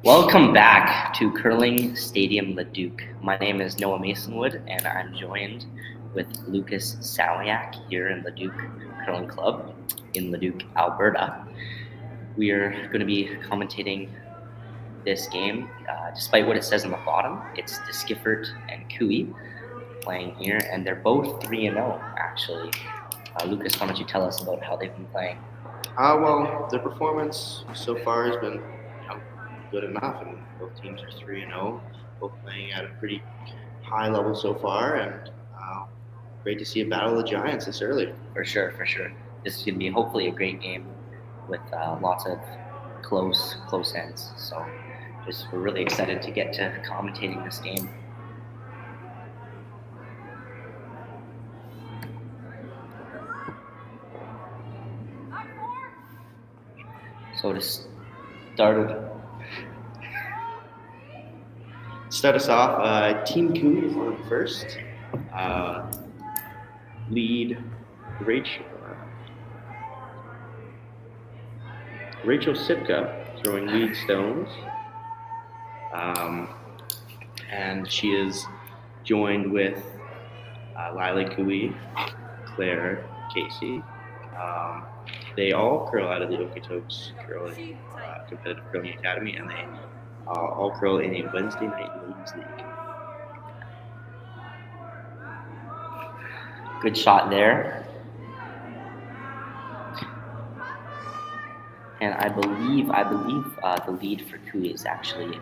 Welcome back to Curling Stadium Leduc. My name is Noah Masonwood, and I'm joined with Lucas Sawiak here in Leduc Curling Club in Leduc, Alberta. We are going to be commentating this game. Despite what it says on the bottom, it's Deschiffart and Koe playing here, and they're both 3-0 actually. Lucas, why don't you tell us about how they've been playing? Well, their performance so far has been good enough, and both teams are 3-0, both playing at a pretty high level so far, and great to see a battle of the giants this early. For sure. This is going to be hopefully a great game with lots of close ends. So we're really excited to get to commentating this game. So to start us off, Team Koe is on first. Lead Rachel Sipka throwing lead stones. And she is joined with Lila Koe, Claire, Casey. They all curl out of the Okotoks Competitive Curling Academy, and they all curl in a Wednesday night ladies league. Good shot there. And I believe the lead for Koe is actually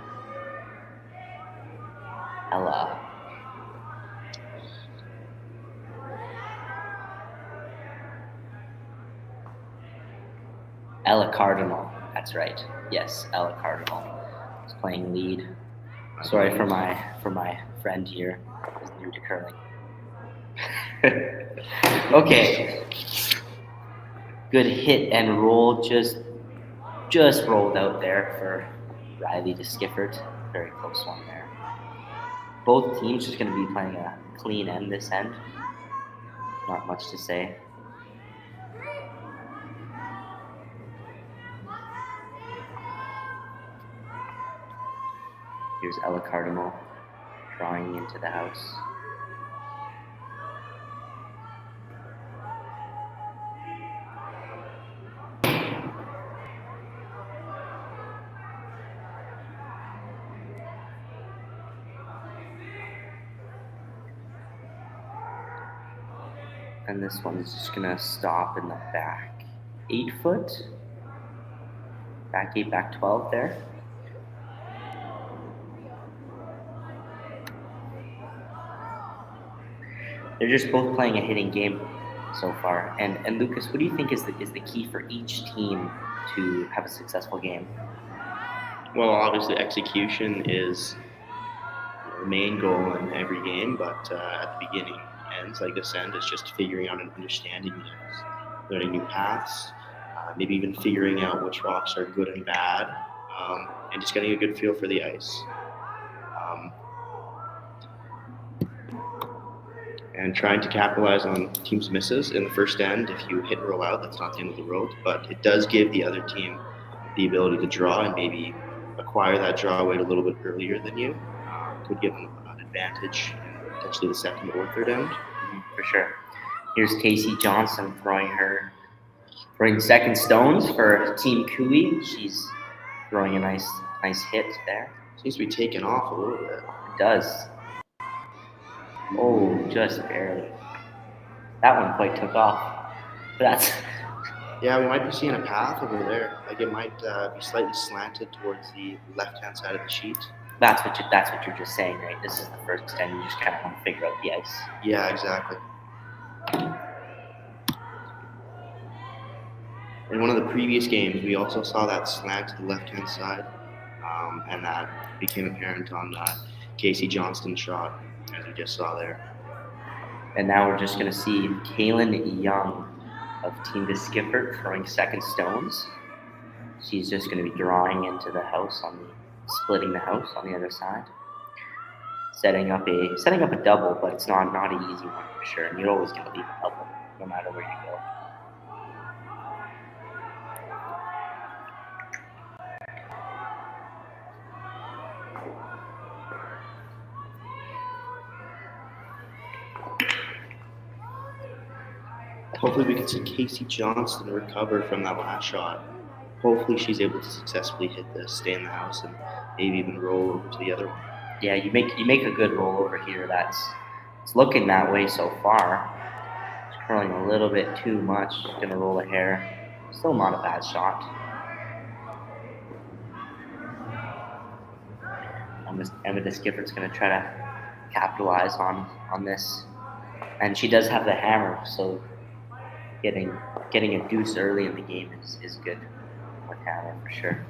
Ella. Ella Cardinal, that's right. Yes, Ella Cardinal is playing lead. Sorry for my friend here who's new to curling. Okay. Good hit and roll, just rolled out there for Riley Deschiffart. Very close one there. Both teams just going to be playing a clean end this end. Not much to say. Here's Ella Cardinal drawing into the house. And this one is just gonna stop in the back 8 foot. Back 8, back 12 there. They're just both playing a hitting game so far. And Lucas, what do you think is the key for each team to have a successful game? Well, obviously execution is the main goal in every game, but at the beginning ends like this end, it's just figuring out and understanding the ends, learning new paths, maybe even figuring out which rocks are good and bad, and just getting a good feel for the ice. And trying to capitalize on teams' misses in the first end. If you hit and roll out, that's not the end of the world, but it does give the other team the ability to draw and maybe acquire that draw weight a little bit earlier than you. Could give them an advantage in potentially the second or third end. For sure. Here's Casey Johnson throwing second stones for Team Koe. She's throwing a nice hit there. Seems to be taking off a little bit. It does. Oh, just barely. That one quite took off. But yeah, we might be seeing a path over there. Like it might be slightly slanted towards the left-hand side of the sheet. That's what you're just saying, right? This is the first end. You just kind of want to figure out the ice. Yeah, exactly. In one of the previous games, we also saw that slant to the left-hand side, and that became apparent on Casey Johnston's shot, as we just saw there. And now we're just going to see Kaylin Young of Team Deschiffart throwing second stones. She's just going to be drawing into the house splitting the house on the other side, setting up a double, but it's not an easy one for sure. And you're always going to leave a double, no matter where you go. Hopefully we can see Casey Johnston recover from that last shot. Hopefully she's able to successfully hit this, stay in the house, and maybe even roll over to the other one. Yeah, you make a good roll over here. It's looking that way so far. It's curling a little bit too much. Gonna roll a hair. Still not a bad shot. Emma Deskiffert's gonna try to capitalize on this, and she does have the hammer, so getting a deuce early in the game is good with hammer for sure.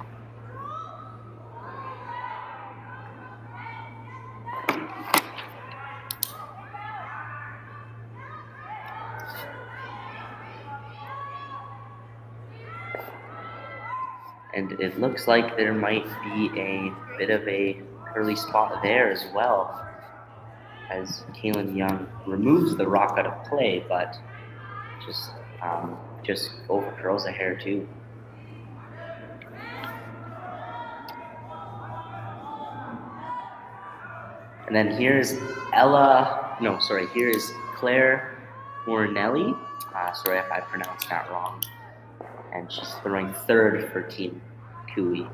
And it looks like there might be a bit of a early spot there as well, as Kaylin Young removes the rock out of play, but just over curls a hair too. And then here's here's Claire Mornelli. Sorry if I pronounced that wrong. And she's throwing third for Team Koe.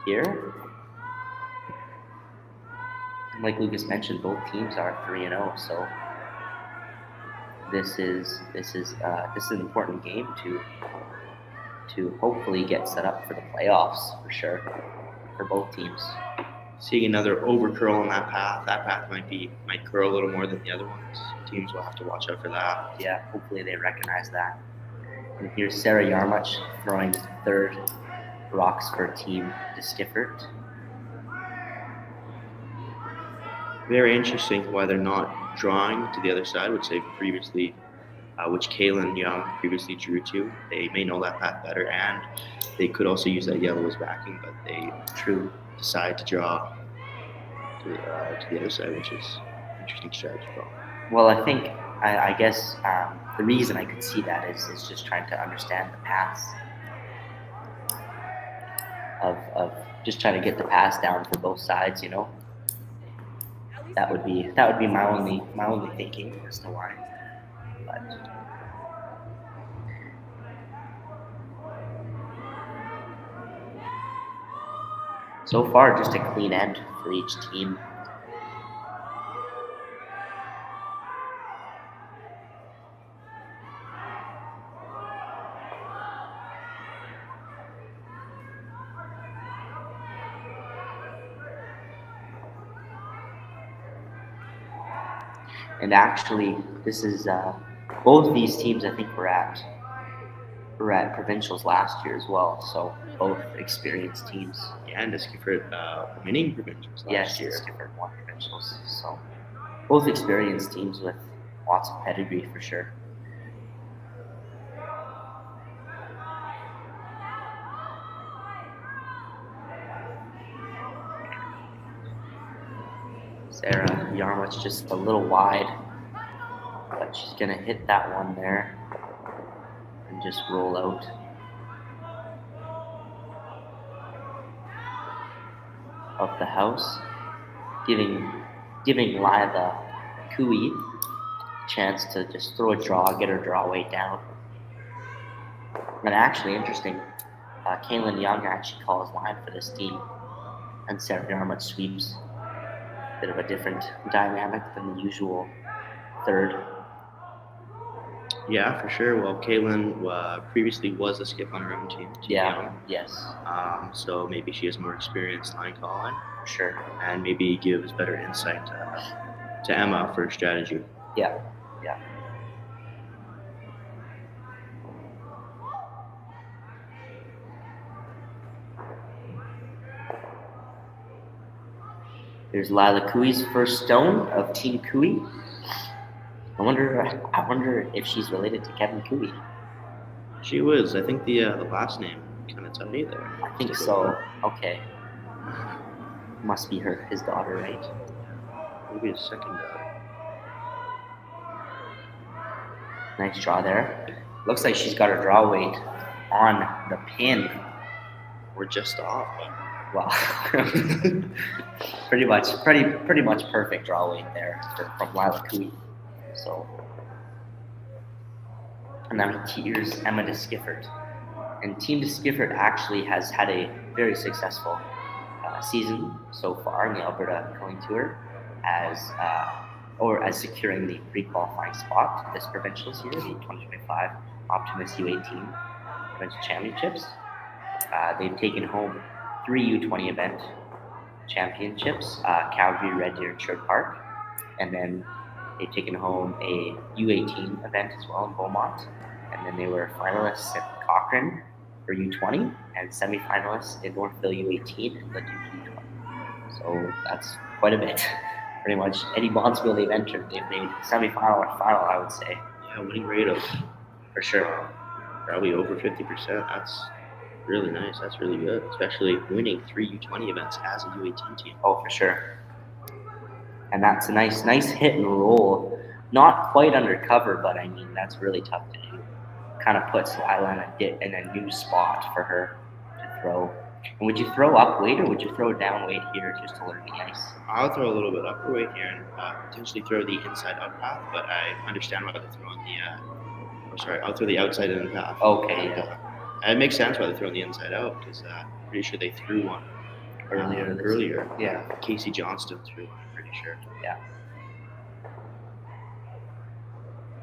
Here, and like Lucas mentioned, both teams are 3-0, so this is an important game to hopefully get set up for the playoffs for sure for both teams. Seeing another over curl on that path. That path might curl a little more than the other ones. Teams will have to watch out for that. Yeah, hopefully they recognize that. And here's Sarah Yarmuch throwing third rocks for Team Deschiffart. Very interesting why they're not drawing to the other side, which Kaylin Young previously drew to. They may know that path better, and they could also use that yellow as backing, but they decide to draw to the other side, which is an interesting strategy. Well, I guess the reason I could see that is just trying to understand the paths of just trying to get the pass down for both sides, you know. That would be my only thinking as to why. But so far, just a clean end for each team. And actually, this is both these teams. I think were at Provincials last year as well. So both experienced teams. Yeah, and Deschiffart winning Provincials last year. Yes, Deschiffart won Provincials. So both experienced teams with lots of pedigree for sure. Sarah Yarmuch just a little wide, but she's gonna hit that one there and just roll out. Of the house, giving Lila Koe a chance to just throw a draw, get her draw weight down. And actually, interesting, Kaylin Young actually calls line for this team, and Sarah Yarmuch sweeps. Bit of a different dynamic than the usual third. Yeah, for sure. Well, Kaylin previously was a skip on her own team. Yes. So maybe she has more experience line calling. For sure. And maybe gives better insight to Emma for strategy. Yeah. There's Lila Koe's first stone of Team Koe. I wonder if she's related to Kevin Koe. She was. I think the last name kind of tell me there. I think so. Okay. Must be his daughter, right? Maybe his second daughter. Nice draw there. Looks like she's got her draw weight on the pin. We're just off. Wow. pretty much perfect draw weight there from Lila Koe. So And now here's Emma Deschiffart. And Team Deschiffart actually has had a very successful season so far in the Alberta Curling Tour as securing the pre-qualifying spot this Provincials here, the 2025 Optimist U18 Provincial Championships. They've taken home 3 U20 event championships, Calgary, Red Deer, and Sherwood Park, and then they've taken home a U18 event as well in Beaumont, and then they were finalists at Cochrane for U20 and semi-finalists in Northville U18 and Leduc U20. So that's quite a bit. Pretty much any bonspiel they've entered, they've made semi-final or final, I would say. Yeah, winning rate of For sure. probably over 50%. That's really nice. That's really good, especially winning 3 U20 events as a U18 team. Oh, for sure. And that's a nice hit and roll. Not quite undercover, but I mean, that's really tough to do. Kind of puts Lila in a new spot for her to throw. And would you throw up weight or would you throw down weight here just to learn the ice? I'll throw a little bit upper weight here and potentially throw the inside up path, but I understand why they're throwing I'll throw the outside in path. Okay, And it makes sense why they're throwing the inside out, because I'm pretty sure they threw one earlier. Yeah. Casey Johnston threw one, I'm pretty sure.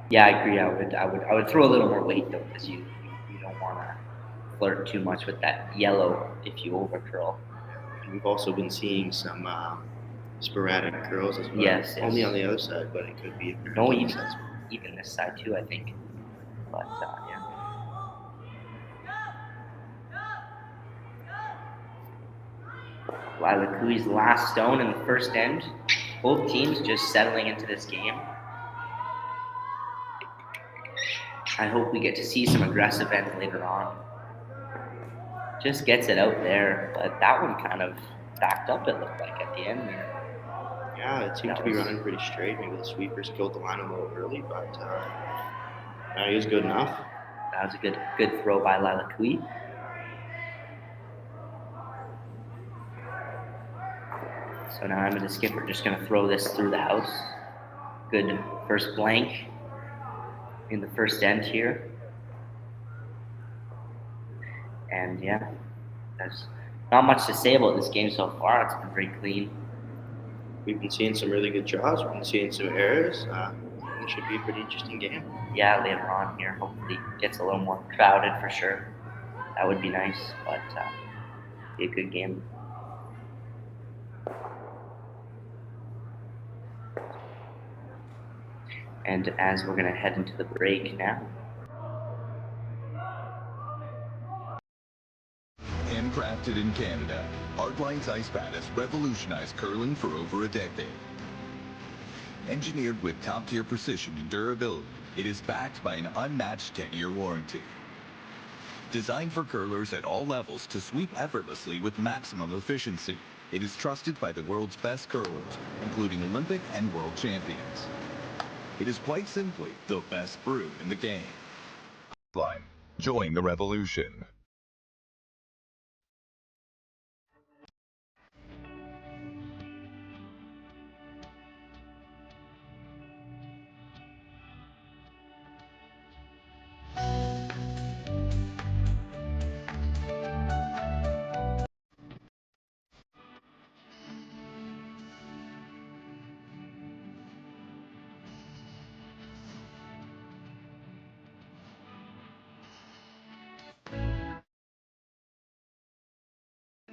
Yeah, I agree. I would throw a little more weight though, because you don't want to flirt too much with that yellow if you over curl. And we've also been seeing some sporadic curls as well. Yes. Only on the other side, but it could be. No, even this side too, I think. But yeah. Lila Koe's last stone in the first end. Both teams just settling into this game. I hope we get to see some aggressive ends later on. Just gets it out there, but that one kind of backed up, it looked like, at the end there. Yeah, it seemed to be running pretty straight. Maybe the sweepers killed the line a little early, but he was good enough. That was a good throw by Lila Koe. So now I'm a Deschiffart just going to throw this through the house. Good first blank in the first end here. And yeah, there's not much to say about this game so far. It's been very clean. We've been seeing some really good draws. We've been seeing some errors. It should be a pretty interesting game. Yeah, later on here, hopefully it gets a little more crowded for sure. That would be nice, but be a good game. And as we're going to head into the break now. Handcrafted in Canada, Hardline's ice pad has revolutionized curling for over a decade. Engineered with top-tier precision and durability, it is backed by an unmatched 10-year warranty. Designed for curlers at all levels to sweep effortlessly with maximum efficiency, it is trusted by the world's best curlers, including Olympic and world champions. It is quite simply the best brew in the game. Hardline. Join the revolution.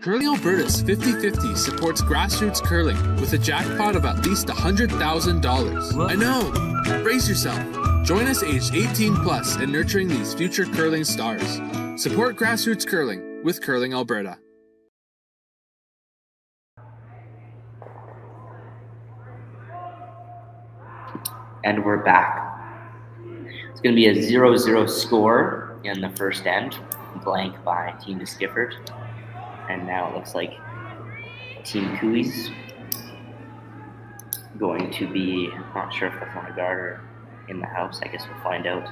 Curling Alberta's 50/50 supports grassroots curling with a jackpot of at least $100,000. I know! Brace yourself. Join us aged 18 plus in nurturing these future curling stars. Support grassroots curling with Curling Alberta. And we're back. It's going to be a 0-0 score in the first end, blank by Team Deschiffart. And now it looks like Team Koe's going to be, not sure if they're on a guard or in the house. I guess we'll find out.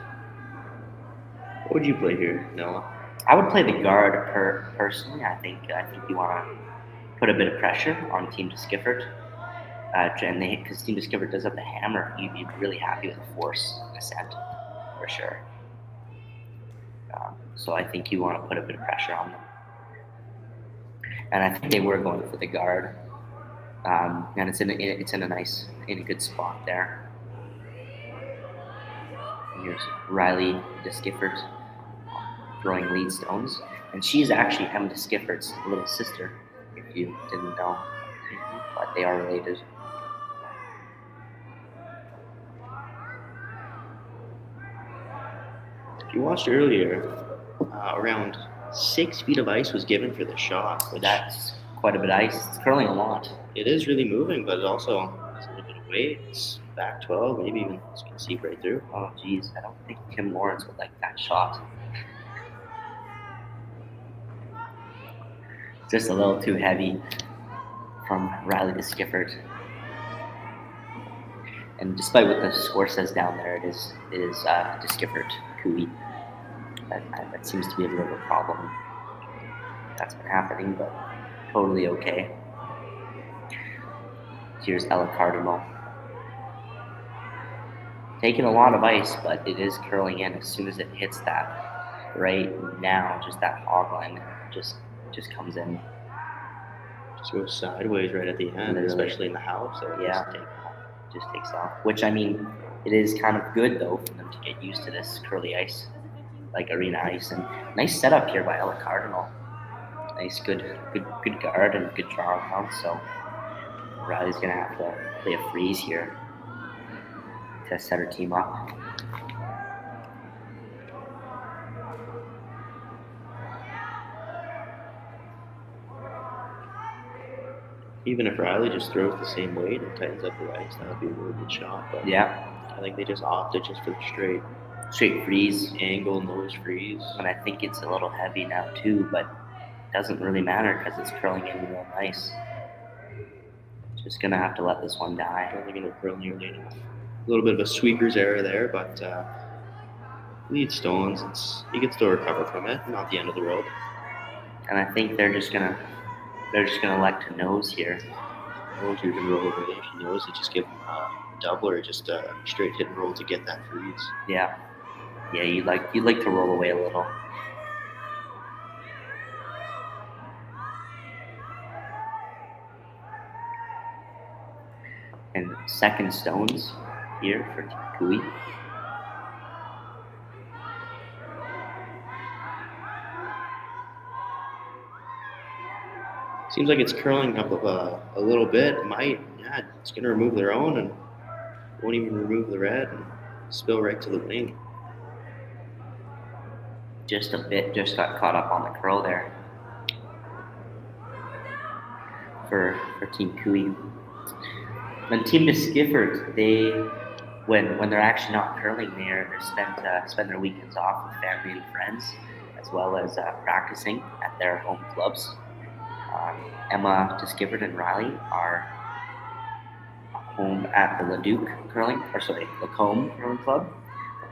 What would you play here, Noah? I would play the guard personally. I think you want to put a bit of pressure on Team Deschiffart. Because Team Deschiffart does have the hammer, you'd be really happy with the force ascent, for sure. So I think you want to put a bit of pressure on them. And I think they were going for the guard. And it's in a good spot there. And here's Riley Deschiffart throwing lead stones. And she's actually Emma Deschiffart's little sister, if you didn't know. But they are related. If you watched earlier, around 6 feet of ice was given for the shot. But that's quite a bit of ice. It's curling a lot. It is really moving, but it also has a little bit of weight. It's back 12, maybe even you can see right through. Oh, geez. I don't think Tim Lawrence would like that shot. Just a little too heavy from Riley Deschiffart. And despite what the score says down there, it is Deschiffart Koe. That seems to be a bit of a problem. That's been happening, but totally okay. Here's Ella Cardinal. Taking a lot of ice, but it is curling in as soon as it hits that. Right now, just that hog line just comes in. Just goes sideways right at the end, Literally. Especially in the house. So Yeah. Just takes off. Which, I mean, it is kind of good, though, for them to get used to this curly ice, like arena ice. And nice setup here by Ella Cardinal. Nice, good guard and good draw around. So Riley's going to have to play a freeze here to set her team up. Even if Riley just throws the same weight and tightens up the ice, that would be a really good shot. But Yeah, I think they just opted just for the straight freeze. angle nose freeze. And I think it's a little heavy now, too, but it doesn't really matter because it's curling in real nice. Just going to have to let this one die. I don't think it'll curl nearly enough. A little bit of a sweeper's error there, but lead stones, you can still recover from it. Not the end of the road. And I think they're just gonna elect to nose here. Or if you're going to roll away, if you notice it, just give them a double or just a straight hit and roll to get that freeze. Yeah, you'd like to roll away a little. And second stones here for Koe. Seems like it's curling up a little bit. It's going to remove their own and won't even remove the red and spill right to the wing. Just a bit, just got caught up on the curl there for Team Koe. When Team Deschiffart, when they're actually not curling, they spend their weekends off with family and friends, as well as practicing at their home clubs. Emma Deschiffart and Riley are home at the Lacombe Curling Club,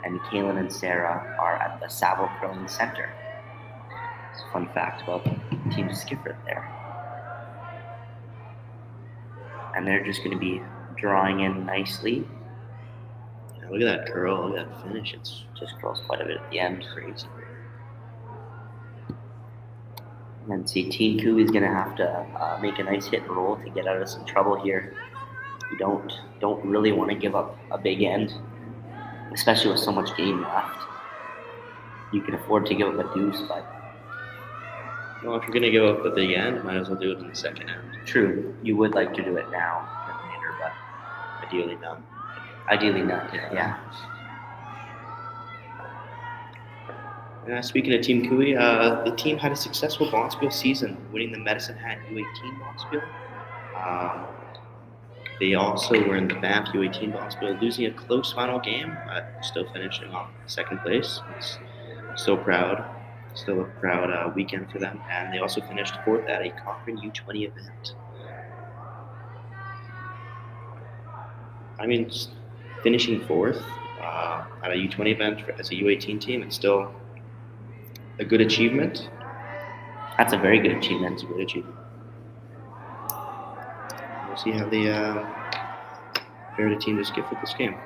and Kaylin and Sarah are at the Sawiak Curling Center. It's a fun fact about Team Deschiffart there. And they're just going to be drawing in nicely. Yeah, look at that curl, look at that finish. It's Just curls quite a bit at the end. crazy. And then see, Team Koe is going to have to make a nice hit and roll to get out of some trouble here. You don't really want to give up a big end, especially with so much game left. You can afford to give up a deuce, but Well, if you're going to give up at the end, might as well do it in the second end. true, you would like to do it now than later, but Ideally none. ideally not. Yeah. Speaking of Team Koe, the team had a successful bonspiel season, winning the Medicine Hat U18 bonspiel. They also were in the Banff U18 bonspiel, losing a close final game, but still finishing off second place. It's so proud. Still a proud weekend for them. And they also finished fourth at a Cochrane U20 event. I mean, just finishing fourth at a U20 event as a U18 team, it's still a good achievement. That's a very good achievement. It's a good achievement. We'll see how they fare the team to skip with this game.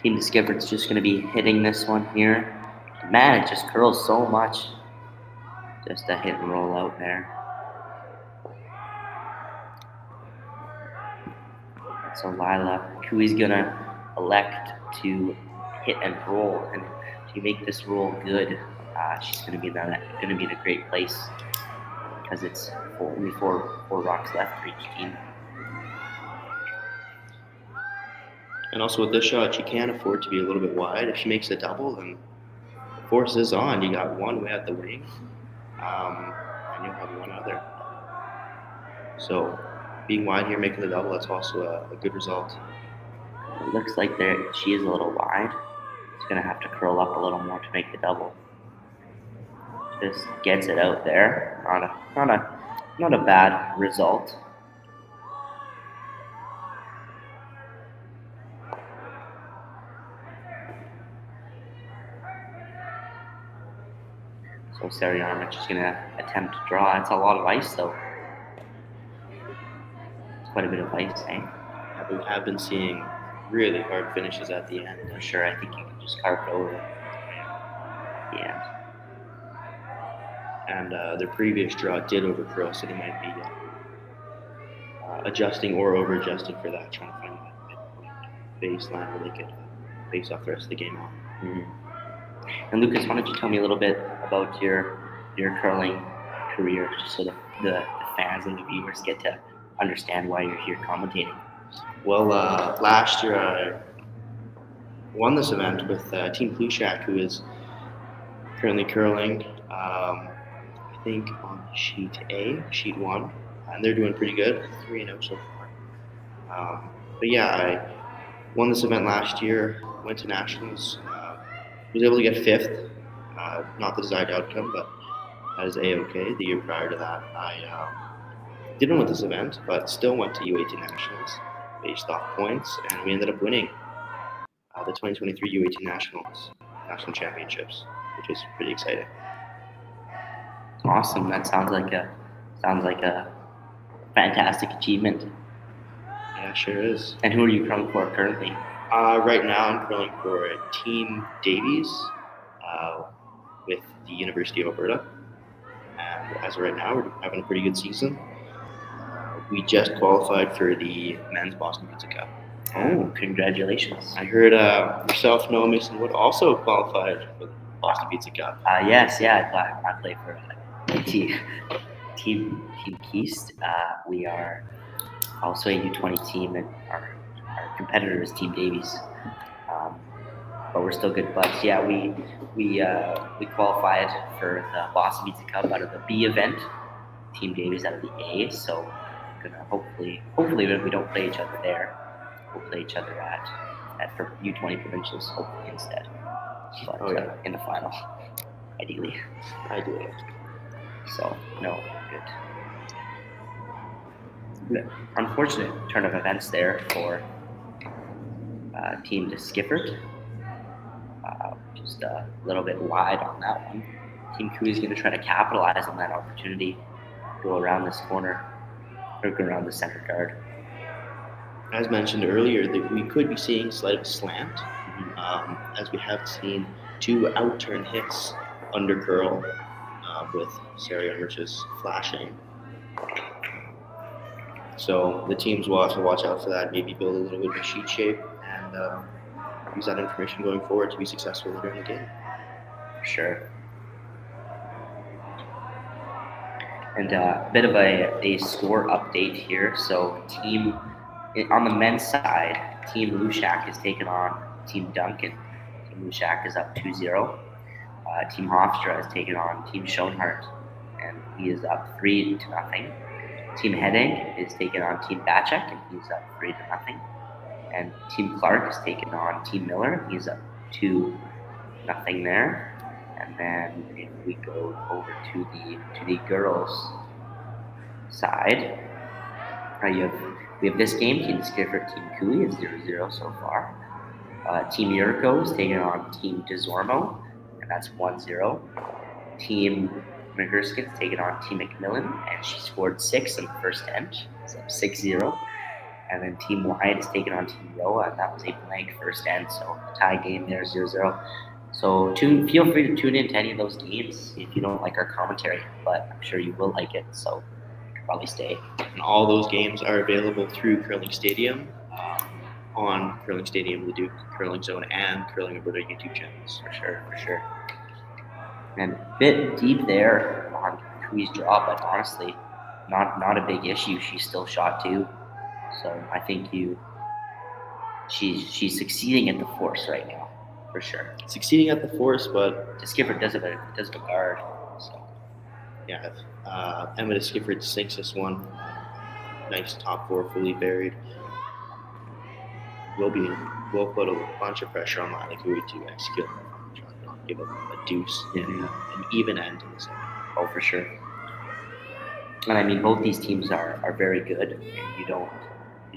Team Skipper's just going to be hitting this one here. Man, it just curls so much. Just a hit and roll out there. So Lila Koe's going to elect to hit and roll, and to make this roll good, she's going to be in a great place because it's only four rocks left for each team. And also with this shot, she can afford to be a little bit wide. If she makes a double, then the force is on. You got one way at the wing, and you'll have one other. So being wide here, making the double, that's also a good result. It looks like she is a little wide. She's going to have to curl up a little more to make the double. Just gets it out there. Not a bad result. So Sawiak is going to attempt to draw. It's a lot of ice though. It's quite a bit of ice, eh? Yeah, we have been seeing really hard finishes at the end. For sure, I think you can just carve it over. Yeah. And their previous draw did overcurl, so they might be adjusting or over-adjusting for that, trying to find that baseline where they could face off the rest of the game off. Mm-hmm. And Lucas, why don't you tell me a little bit about your curling career, just so the fans and the viewers get to understand why you're here commentating. Well, last year I won this event with Team Plushak, who is currently curling, I think on sheet 1, and they're doing pretty good, 3-0 so far. But yeah, I won this event last year, went to nationals, was able to get 5th, not the desired outcome, but that is A-okay. The year prior to that, I didn't win this event, but still went to U18 nationals based off points, and we ended up winning the 2023 U18 national championships, which is pretty exciting. Awesome. That sounds like a fantastic achievement. Yeah, sure is. And who are you curling for currently? Right now, I'm curling for Team Davies with the University of Alberta, and as of right now, we're having a pretty good season. We just qualified for the men's Boston Pizza Cup. Oh, congratulations. I heard yourself, Noah Mason Wood, also qualified for the Boston Pizza Cup. Yes, yeah, I play for Team Keast. We are also a U20 team, and our competitor is Team Davies. But we're still good buds. Yeah, we qualified for the Boston Pizza Cup out of the B event. Team Davies out of the A. So gonna hopefully if we don't play each other there, we'll play each other at for U20 provincials hopefully instead. But in the final, ideally. So no, good. Unfortunate turn of events there for Team Deschiffart. Just a little bit wide on that one. Team Koe is going to try to capitalize on that opportunity, go around this corner, or go around the center guard. As mentioned earlier, that we could be seeing slight slant, as we have seen 2 outturn hits under curl with Sawiak just flashing. So the teams will have to watch out for that, maybe build a little bit of a sheet shape, and use that information going forward to be successful later in the game. Sure. And a bit of a score update here. So on the men's side, Team Lushak is taking on Team Duncan. Team Lushak is up 2-0. Team Hofstra is taking on Team Schoenhart, and he is up 3-0. Team Heading is taking on Team Bachek, and he's up 3-0. And Team Clark is taking on Team Miller. He's up 2-0 there. And then if we go over to the girls' side, we have this game. Team Deschiffart, Team Koe is 0-0 so far. Team Yurko is taking on Team Desormo, and that's 1-0. Team McGurskin is taking on Team McMillan, and she scored 6 in the first end, so 6-0. And then Team Wyatt is taking on Team Roa, and that was a blank first end, so tie game there, 0-0. So feel free to tune in to any of those games if you don't like our commentary, but I'm sure you will like it, so you can probably stay. And all those games are available through Curling Stadium on Curling Stadium, Leduc, Curling Zone, and Curling Alberta YouTube channels. For sure. And a bit deep there on Kui's draw, but honestly, not a big issue. She's still shot 2. So I think she's succeeding at the force right now, for sure. Succeeding at the force, but Deschiffart does a guard. So yeah, Emma Deschiffart sinks this one. Nice top 4, fully buried. We'll put a bunch of pressure on Lila Koe to execute, try to not give a deuce in an even end in the second. Oh, for sure. And I mean, both these teams are very good, and you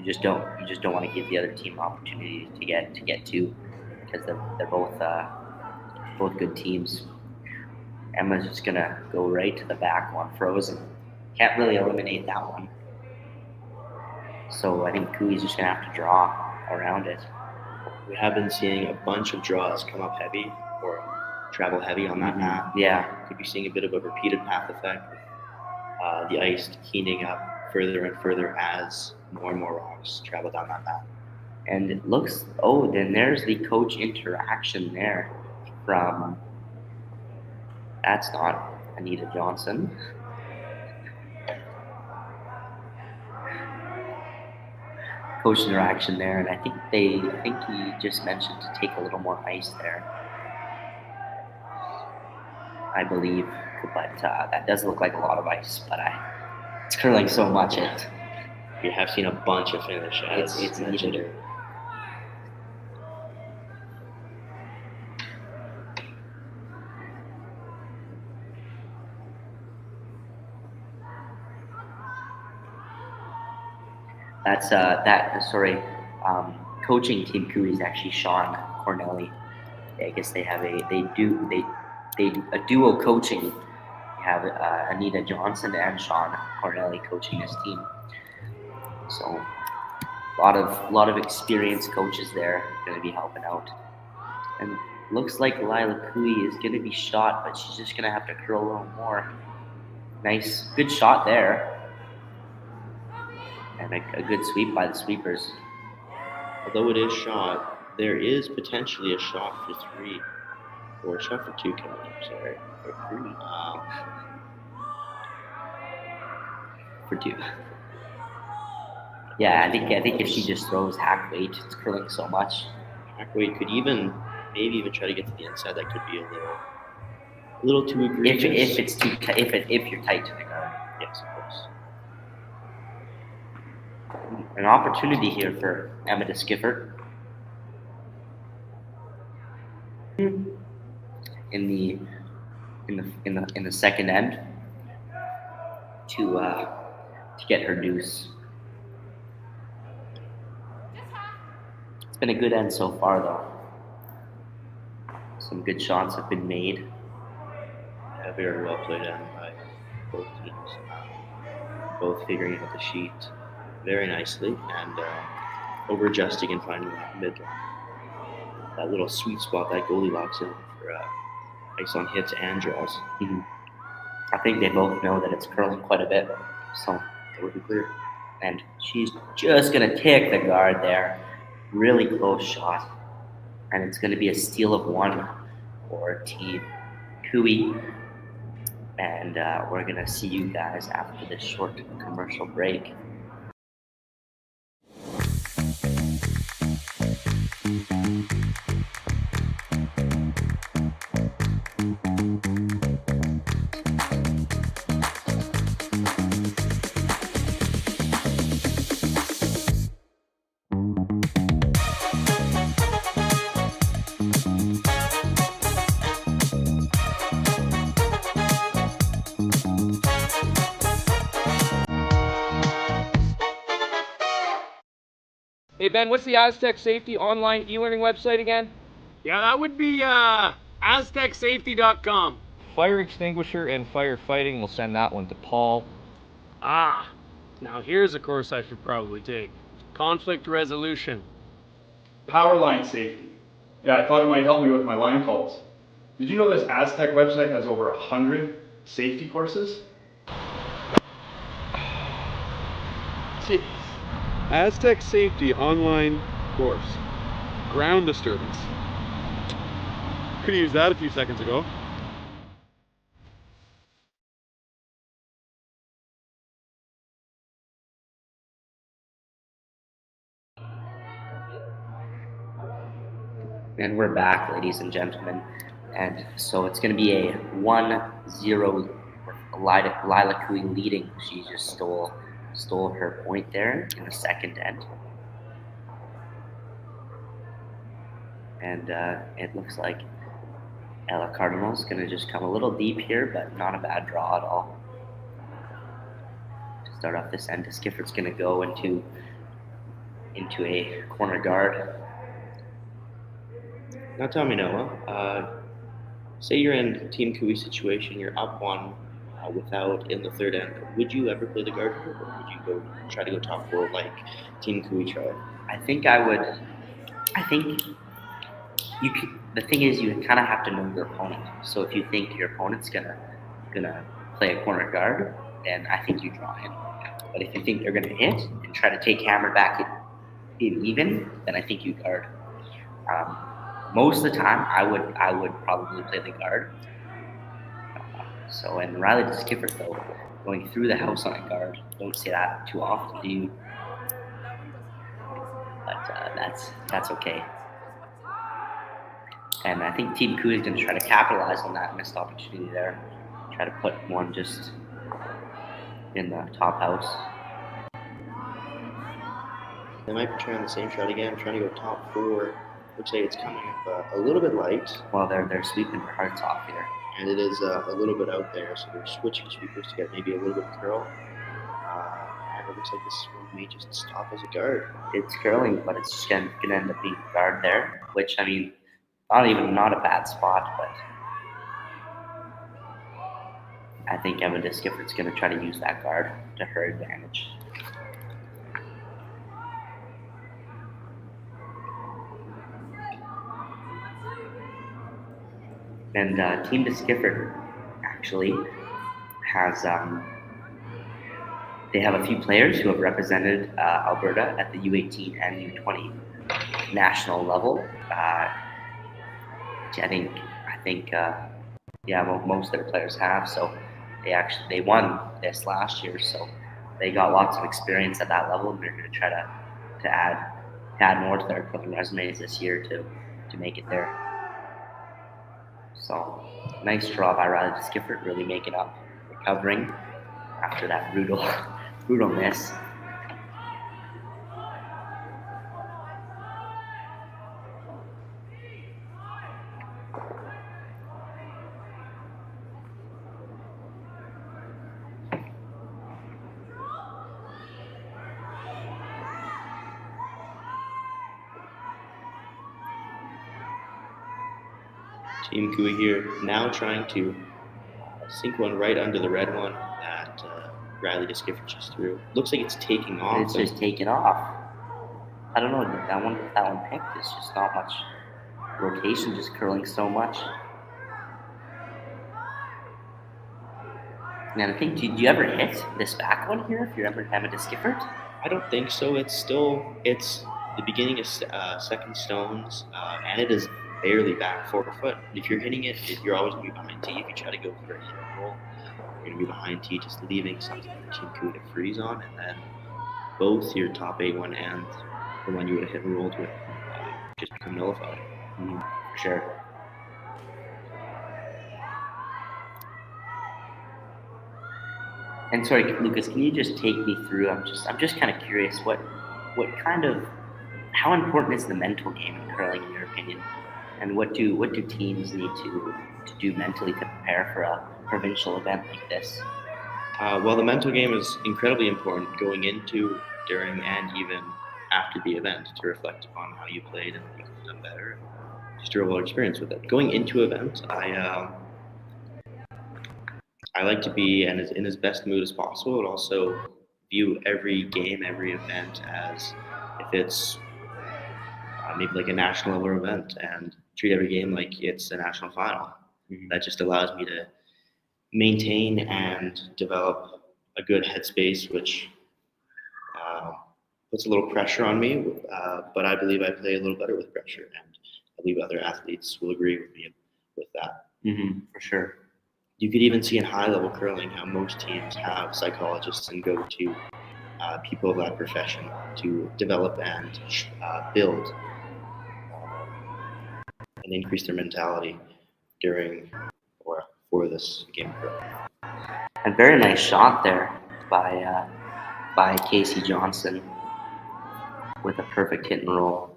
just don't want to give the other team opportunity to get 2, because they're both good teams. Emma's just gonna go right to the back one, frozen. Can't really eliminate that one. So I think Kui's just gonna have to draw around it. We have been seeing a bunch of draws come up heavy or travel heavy on that path. Yeah. Could be seeing a bit of a repeated path effect with the ice heating up further and further as more and more rocks travel down that path. And it looks, then there's the coach interaction there from, that's not Anita Johnson. Coach interaction there, and I think he just mentioned to take a little more ice there, I believe, but that does look like a lot of ice, but it's curling so much we have seen a bunch of finish as it's mentioned. needed. Coaching Team Kui is actually Sean Cornelli. I guess they have a duo coaching. You have Anita Johnson and Sean Cornelli coaching his team. So a lot of experienced coaches there going to be helping out. And looks like Lila Koe is going to be shot, but she's just going to have to curl a little more. Nice, good shot there. And a good sweep by the sweepers. Although it is shot, there is potentially a shot for 3, or a shot for 2 coming up. Sorry, or 3. For 2. Yeah, I think if she just throws hack weight, it's curling so much. Hack weight could maybe even try to get to the inside. That could be a little too egregious. If you're tight to the guard. Yes, of course. An opportunity here for Emma Deschiffart in the second end to get her deuce. It's been a good end so far, though. Some good shots have been made. Yeah, very well played in by both teams. Both figuring out the sheet very nicely and over adjusting and finding that midline. That little sweet spot that goalie locks in for ice on hits and draws. Mm-hmm. I think they both know that it's curling quite a bit, so it would be clear. And she's just going to take the guard there. Really close shot. And it's going to be a steal of 1 for Team Kui. And we're going to see you guys after this short commercial break. Hey Ben, what's the Aztec Safety online e-learning website again? Yeah, that would be aztecsafety.com. Fire extinguisher and firefighting, we'll send that one to Paul. Ah, now here's a course I should probably take. Conflict resolution. Power line safety. Yeah, I thought it might help me with my line calls. Did you know this Aztec website has over 100 safety courses? Jeez. Aztec Safety Online Course. Ground disturbance. Could have used that a few seconds ago. And we're back, ladies and gentlemen. And so it's going to be a 1-0 with Lila Koe leading. She just stole her point there in the second end. And it looks like Ella Cardinal's going to just come a little deep here, but not a bad draw at all. To start off this end, Deschifart's going to go into a corner guard. Now tell me, Noah, say you're in Team Koe's situation, you're up one without in the third end. Would you ever play the guard here, or would you try to go top four like Team Koe tried? I think I would. I think you could. The thing is, you kind of have to know your opponent. So if you think your opponent's gonna play a corner guard, then I think you draw in. But if you think they're gonna hit and try to take hammer back in even, then I think you guard. Most of the time, I would probably play the guard. And Riley Deschiffart, though, going through the house on a guard, don't see that too often, do you? But that's okay. And I think Team Koe is going to try to capitalize on that missed opportunity there. Try to put one just in the top house. They might be trying the same shot again, trying to go top four. Looks like it's coming up a little bit light. Well, they're sweeping their hearts off here. And it is a little bit out there, so they're switching sweepers to get maybe a little bit of curl. And it looks like this one may just stop as a guard. It's curling, but it's just going to end up being guard there, which, I mean, not a bad spot, but I think Emma Deschifart's going to try to use that guard to her advantage. And Team Deschiffart actually has, they have a few players who have represented Alberta at the U18 and U20 national level. Most of their players have. So they won this last year, so they got lots of experience at that level, and they're going to try to add more to their curling resumes this year to make it there. So nice draw by Riley Deschiffart, really making up, recovering after that brutal miss. Team Koe here now trying to sink one right under the red one that Riley Deschiffart just threw. Looks like it's taking off. It's just taking off. I don't know, that one picked. It's just not much rotation, just curling so much. And I think, do you ever hit this back one here if you're ever having a Deschiffart? I don't think so. It's the beginning of second stones, and it is barely back 4 foot. If you're hitting it, you're always going to be behind tee. If you try to go for a hit roll, you're going to be behind tee, just leaving something for Team Koe to freeze on, and then both your top A1 and the one you would have hit and rolled with just become nullified. For sure. And sorry, Lucas, can you just take me through? I'm just kind of curious. How important is the mental game in curling, in your opinion? And what do teams need to do mentally to prepare for a provincial event like this? Well, the mental game is incredibly important going into, during, and even after the event to reflect upon how you played and what you could have done better. Just a real experience with it. Going into event, I like to be in as best mood as possible, and also view every game, every event as if it's maybe like a national level event, and treat every game like it's a national final. That just allows me to maintain and develop a good headspace, which puts a little pressure on me, but I believe I play a little better with pressure, and I believe other athletes will agree with me with that. For sure. You could even see in high-level curling how most teams have psychologists and go to people of that profession to develop and build and increase their mentality during or for this game of curling. A very nice shot there by Casey Johnson with a perfect hit and roll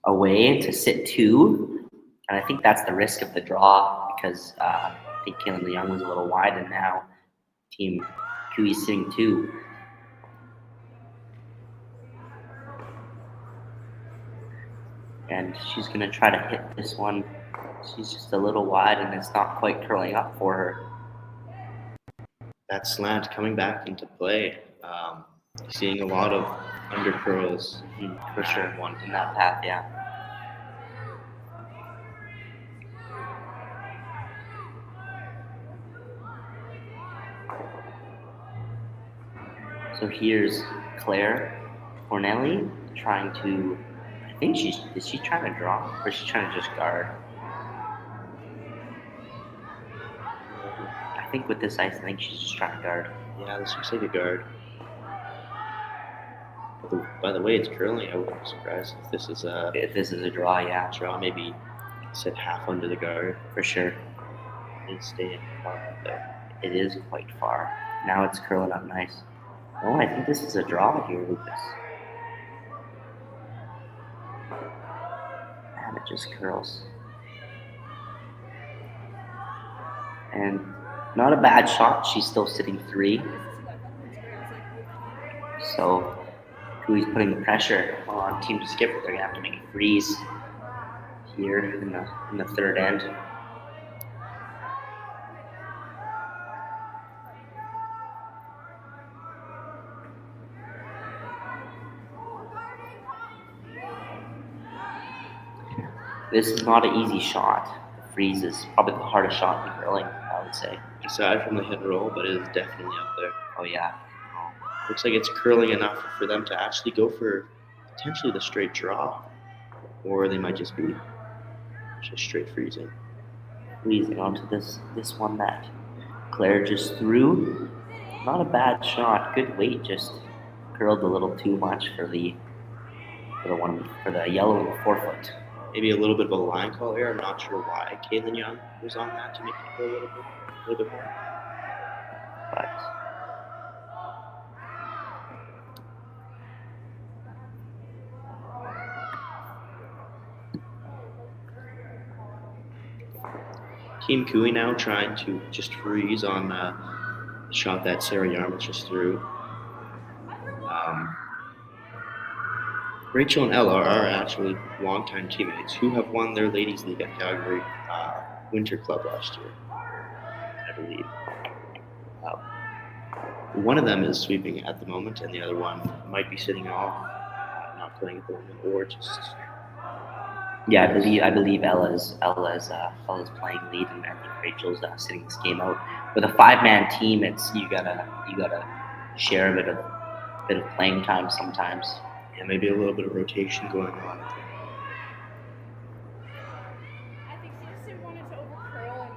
away to sit 2. And I think that's the risk of the draw, because I think Kaylin Young was a little wide, and now Team Koe sitting 2. And she's going to try to hit this one. She's just a little wide, and it's not quite curling up for her. That slant coming back into play. Seeing a lot of under curls For sure, one in that path, yeah. So here's Claire Cornelli trying to, I think is she trying to draw, or is she trying to just guard? I think with this ice, I think she's just trying to guard. Yeah, this looks like a guard. By the way, it's curling. I wouldn't be surprised if this is a draw, yeah. Draw, maybe sit half under the guard. For sure. And stay far up there. It is quite far. Now it's curling up nice. Oh, I think this is a draw here, Lucas. And it just curls. And not a bad shot. She's still sitting 3. So Koe's putting the pressure on Team Deschiffart. They're gonna have to make a freeze here in the third end. This is not an easy shot. The freeze is probably the hardest shot in curling, I would say. Aside from the hit and roll, but it is definitely up there. Oh yeah. Looks like it's curling enough for them to actually go for potentially the straight draw, or they might just be just straight freezing. Freezing onto this one that Claire just threw. Not a bad shot. Good weight, just curled a little too much for the yellow and the 4-foot. Maybe a little bit of a line call here. I'm not sure why Kaylin Young was on that to make it go a little bit more. But Team Koe now trying to just freeze on the shot that Sarah Yarmouth just threw. Rachel and Ella are actually longtime teammates who have won their Ladies League at Calgary Winter Club last year, I believe. One of them is sweeping at the moment, and the other one might be sitting off, not playing at the moment, or just. yeah, I believe Ella's playing lead, and I think Rachel's sitting this game out. With a 5-man team, it's you gotta share a bit of playing time sometimes. Yeah, maybe a little bit of rotation going on. I think she just didn't want it to overcurl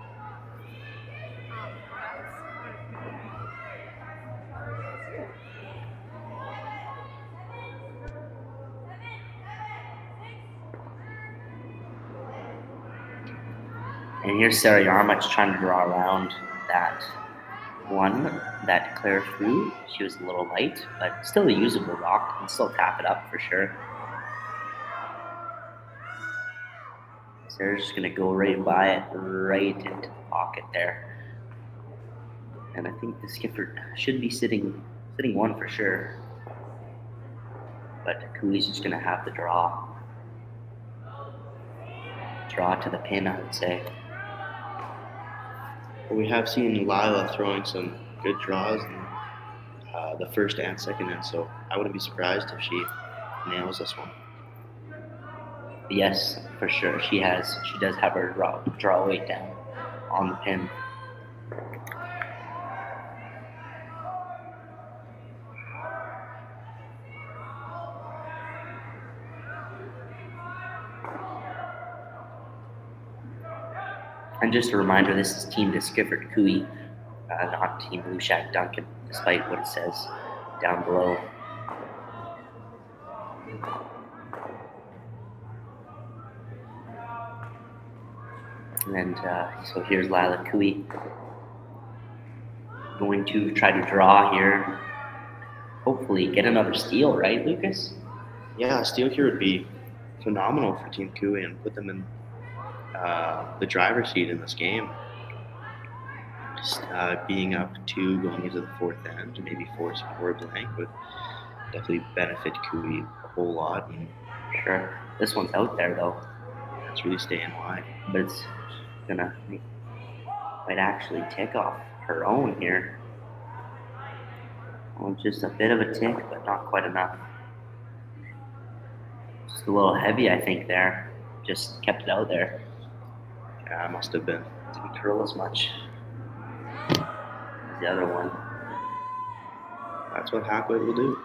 And here's Sarah Yarmouth trying to draw around that one that Claire threw. She was a little light, but still a usable rock. Can still tap it up for sure. Sarah's just gonna go right by it, right into the pocket there. And I think the Deschiffart should be sitting 1 for sure. But Koe's just gonna have the draw. Draw to the pin, I would say. Well, we have seen Lila throwing some good draws in the first and second end, so I wouldn't be surprised if she nails this one. Yes, for sure. She does have her draw weight down on the pin. And just a reminder, this is Team Deschiffart Koe, not Team Lushak Duncan, despite what it says down below. And so here's Lila Koe going to try to draw here. Hopefully get another steal, right, Lucas? Yeah, a steal here would be phenomenal for Team Koe and put them in the driver's seat in this game. Just being up 2 going into the 4th end, maybe force a forward blank would definitely benefit Koe a whole lot. And Sure. This one's out there though, it's really staying wide. but it's might actually tick off her own here. Well, just a bit of a tick, but not quite enough. Just a little heavy, I think, there. Just kept it out there. Yeah, it must have been. Didn't curl as much as the other one. That's what hack weight will do.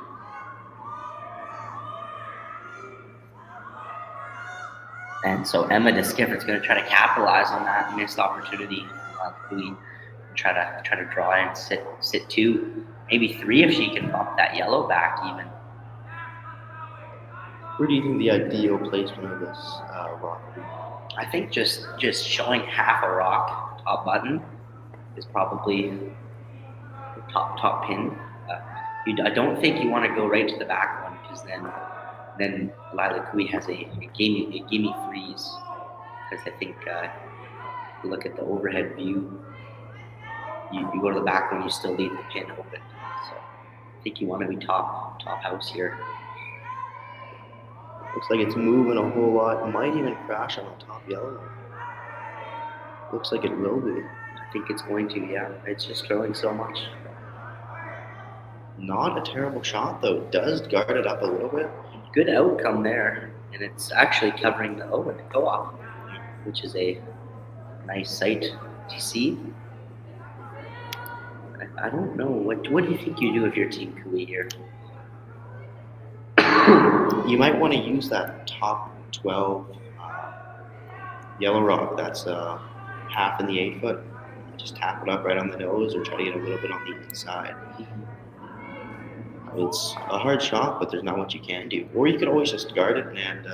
And so Emma Deskiffert's going to try to capitalize on that missed opportunity. Koe try to draw and sit 2, maybe 3 if she can bump that yellow back even. Where do you think the ideal placement of this rock would be? I think just showing half a rock top button is probably the top pin. I don't think you want to go right to the back one, because then Lila Koe has a gimme freeze. Because I think if you look at the overhead view, you go to the back one, you still leave the pin open. So I think you want to be top house here. Looks like it's moving a whole lot. It might even crash on the top yellow. Looks like it will be. I think it's going to, yeah. It's just curling so much. Not a terrible shot though. It does guard it up a little bit. Good outcome there, and it's actually covering the co-op, which is a nice sight to see. I don't know. What do you think you do if you're Team Koe here? You might want to use that top 12 yellow rock that's half in the 8 foot. Just tap it up right on the nose or try to get a little bit on the inside. It's a hard shot, but there's not much you can do. Or you could always just guard it and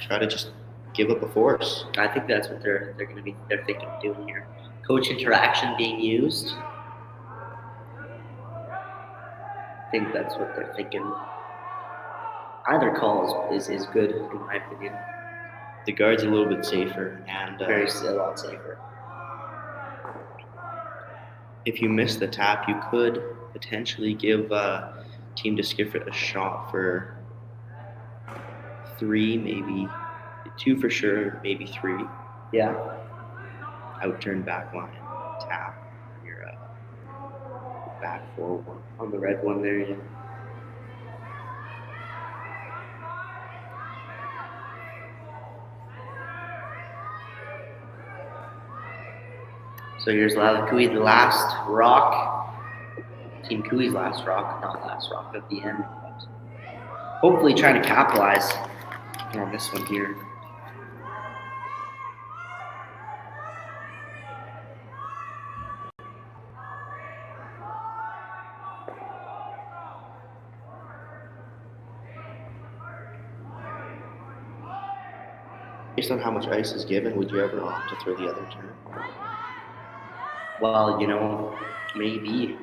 try to just give up a force. I think that's what they're thinking of doing here. Coach interaction being used. I think that's what they're thinking. Either call is good in my opinion. The guard's a little bit safer and A lot safer. If you miss the tap, you could potentially give Team Deschiffart a shot for 3, maybe 2 for sure, maybe 3. Yeah. Outturn back line, tap your back 4 one. On the red one there, yeah. So here's Lila Koe, the last rock. Team Koe's last rock, not last rock at the end. But hopefully trying to capitalize on this one here. Based on how much ice is given, would you ever opt to throw the other turn? Well, maybe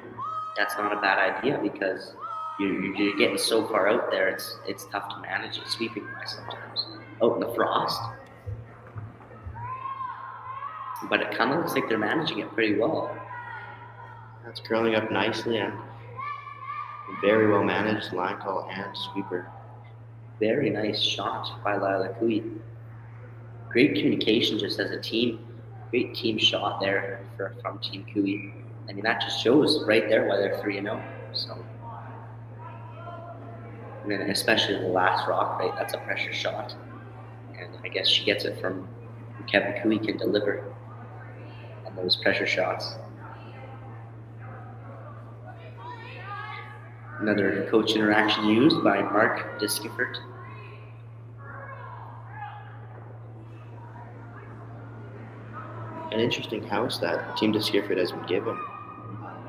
that's not a bad idea, because you're getting so far out there, it's tough to manage it sweeping wise sometimes. Out in the frost. But it kind of looks like they're managing it pretty well. That's curling up nicely and very well managed line call and sweeper. Very nice shot by Lila Koe. Great communication just as a team. Great team shot there from Team Koe. I mean, that just shows right there why they're 3-0. So And then especially the last rock, right? That's a pressure shot. And I guess she gets it from Kevin Koe can deliver on those pressure shots. Another coach interaction used by Mark Deschiffart. An interesting house that Team Deschiffart has been given.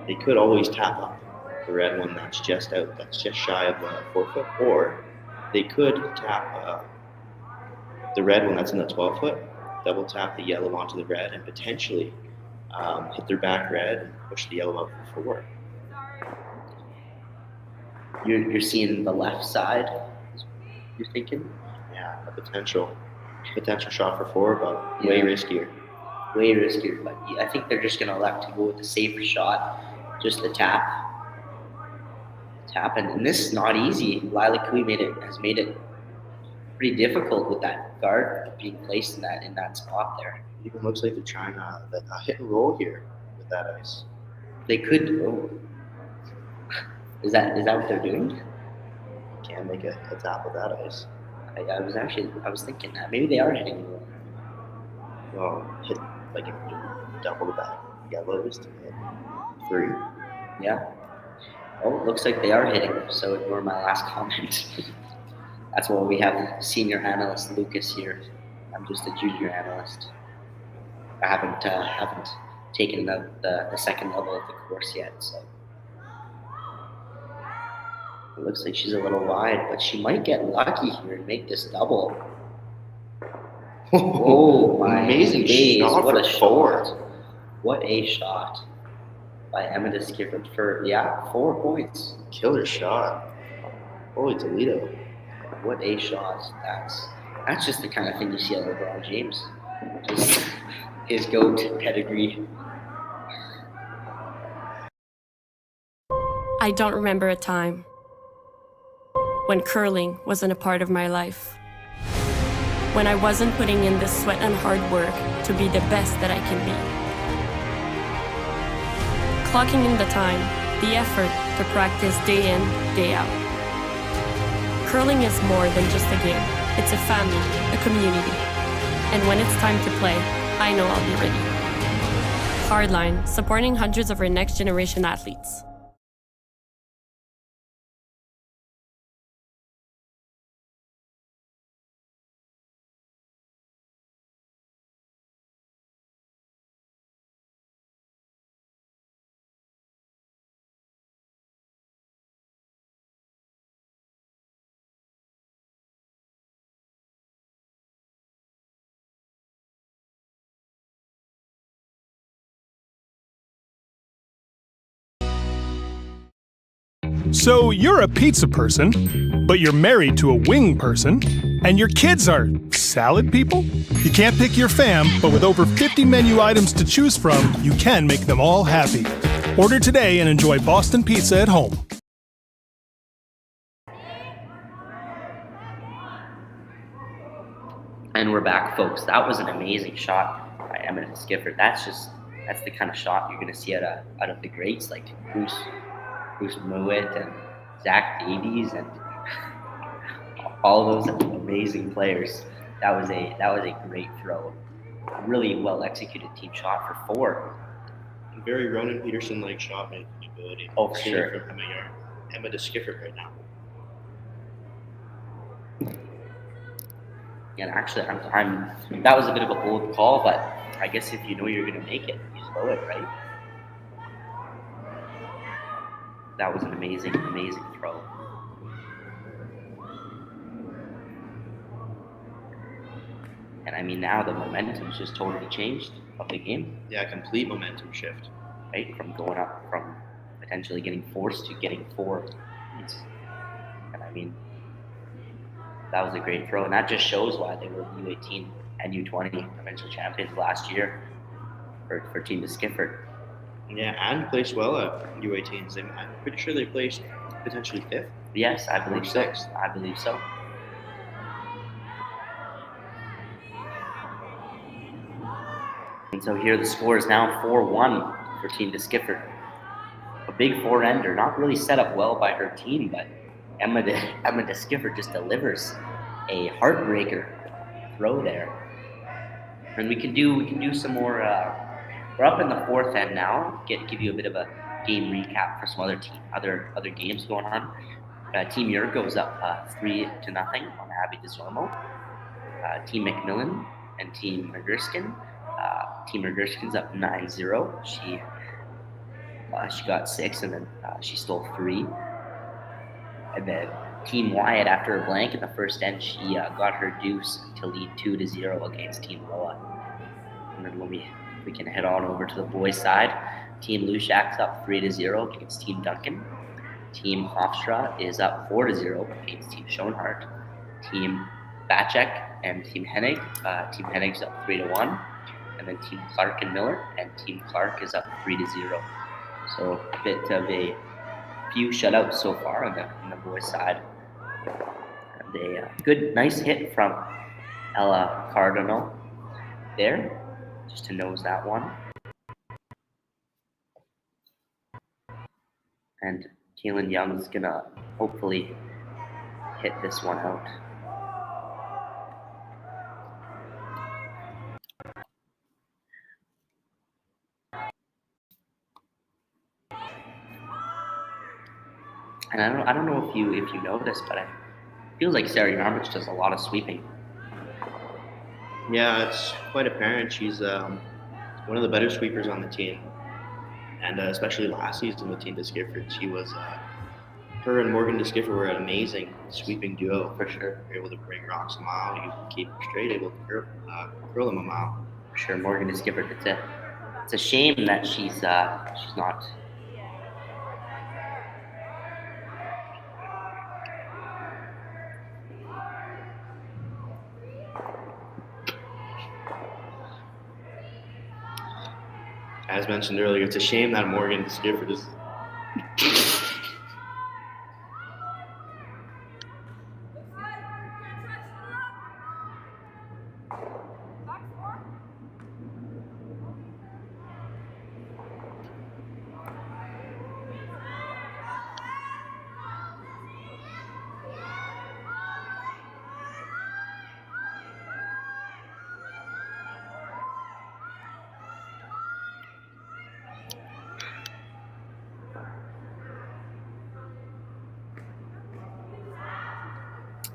They could always tap up the red one that's just out, that's just shy of 4 foot, or they could tap the red one that's in the 12 foot, double tap the yellow onto the red, and potentially hit their back red and push the yellow out for 4. You're seeing the left side, you're thinking? Yeah, a potential shot for 4, but way riskier. Way riskier, but I think they're just going to elect to go with the safer shot, just the tap. And this is not easy. Lila Koe has made it pretty difficult with that guard being placed in that spot there. It even looks like they're trying a hit and roll here with that ice. They could. Oh. Is that what they're doing? Can't make a tap with that ice. I was thinking that maybe they are hitting the roll. Well, hit like double the back yellows to hit 3. Yeah. Oh, it looks like they are hitting, so ignore my last comment. That's why we have senior analyst Lucas here. I'm just a junior analyst. I haven't taken the second level of the course yet, so it looks like she's a little wide, but she might get lucky here and make this double. Oh my amazing days! Shot What for a 4. shot! What a shot by Emma Deschiffart for 4 points. Killer shot. Holy Toledo. What a shot. That's just the kind of thing you see out of LeBron James. Just his GOAT pedigree. I don't remember a time when curling wasn't a part of my life. When I wasn't putting in the sweat and hard work to be the best that I can be. Clocking in the time, the effort to practice day in, day out. Curling is more than just a game. It's a family, a community. And when it's time to play, I know I'll be ready. Hardline, supporting hundreds of our next generation athletes. So you're a pizza person, but you're married to a wing person, and your kids are salad people? You can't pick your fam, but with over 50 menu items to choose from, you can make them all happy. Order today and enjoy Boston Pizza at home. And we're back, folks. That was an amazing shot by Emma Deschiffart. That's the kind of shot you're going to see out of the greats like Bruce Mouet and Zach Davies and all those amazing players. That was a great throw. Really well executed team shot for 4. Very Ronan Peterson-like shot making ability. Oh, for sure. From Emma Deschiffart right now. And actually, that was a bit of a bold call, but I guess if you know you're going to make it, you throw it, right? That was an amazing, amazing throw. And I mean, now the momentum's just totally changed of the game. Yeah, complete momentum shift. Right? From going up, from potentially getting forced to getting 4 points. And I mean, that was a great throw. And that just shows why they were U18 and U20 provincial champions last year for Team Deschiffart. Yeah, and placed well at U18s. I'm pretty sure they placed potentially 5th. Yes, I believe so. 6th. I believe so. And so here the score is now 4-1 for Team Deschiffart. A big 4-ender, not really set up well by her team, but Emma Deschiffart just delivers a heartbreaker throw there. And we can do some more. We're up in the fourth end now. Give you a bit of a game recap for some other games going on. Team Yurko's up 3-0 on Abby DeSormo. Team McMillan and Team Magurskin. Team Magurskin's up 9-0. She got 6 and then she stole 3. And then Team Wyatt, after a blank in the first end, she got her deuce to lead 2-0 against Team Loa. And then when we can head on over to the boys' side, Team Lushak's up 3-0 against Team Duncan. Team Hofstra is up 4-0 against Team Schoenhart. Team Bacek and Team Hennig. Team Hennig's up 3-1. And then Team Clark and Miller, and Team Clark is up 3-0. So a bit of a few shutouts so far on the boys' side. And a good, nice hit from Ella Cardinal there, just to nose that one. And Kaylin Young's gonna hopefully hit this one out. And I don't know if you know this, but it feels like Sarah Yarmich does a lot of sweeping. Yeah, it's quite apparent. She's one of the better sweepers on the team, and especially last season with Team Deschiffart, she was. Her and Morgan Deschiffart were an amazing sweeping duo for sure. You're able to bring rocks a mile, you can keep them straight, able to curl them a mile. For sure, Morgan Deschiffart. It's a shame that she's not. As mentioned earlier, it's a shame that Morgan Deschiffart is.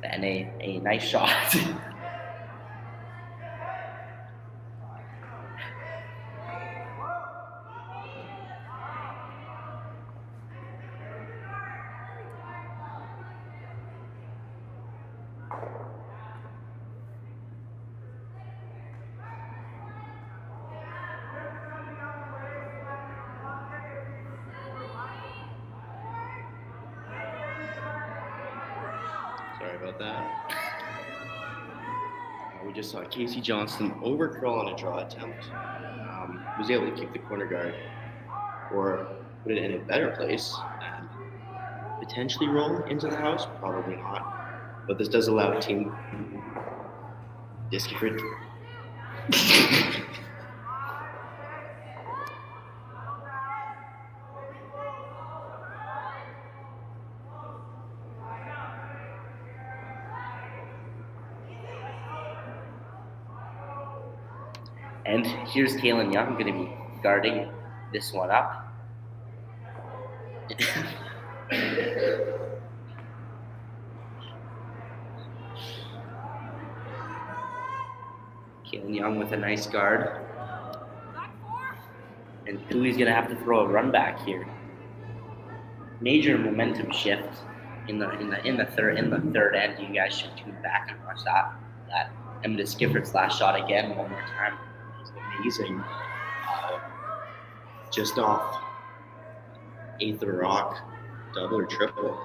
And a nice shot. Sorry about that. We just saw Casey Johnston overcurl on a draw attempt. Was able to keep the corner guard or put it in a better place and potentially roll into the house. Probably not. But this does allow Team Deschiffart. And here's Kaylin Young going to be guarding this one up. Kaylin Young with a nice guard. And Huey's going to have to throw a run back here. Major momentum shift in the third end. You guys should tune back and watch that Emma Skiffort's last shot again one more time. Amazing. Just off eighth of a rock, double or triple.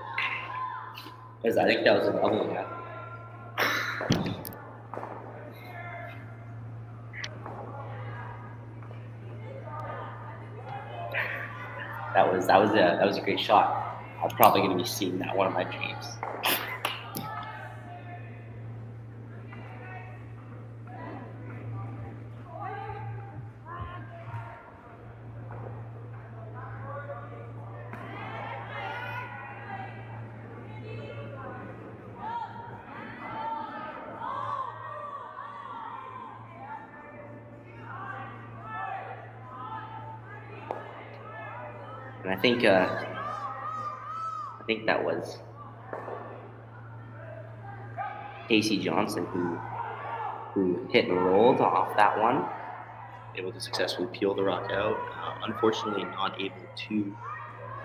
Because I think that was a double, yeah. That was a great shot. I'm probably going to be seeing that one of my dreams. And I think that was Casey Johnson who hit and rolled off that one. Able to successfully peel the rock out. Unfortunately, not able to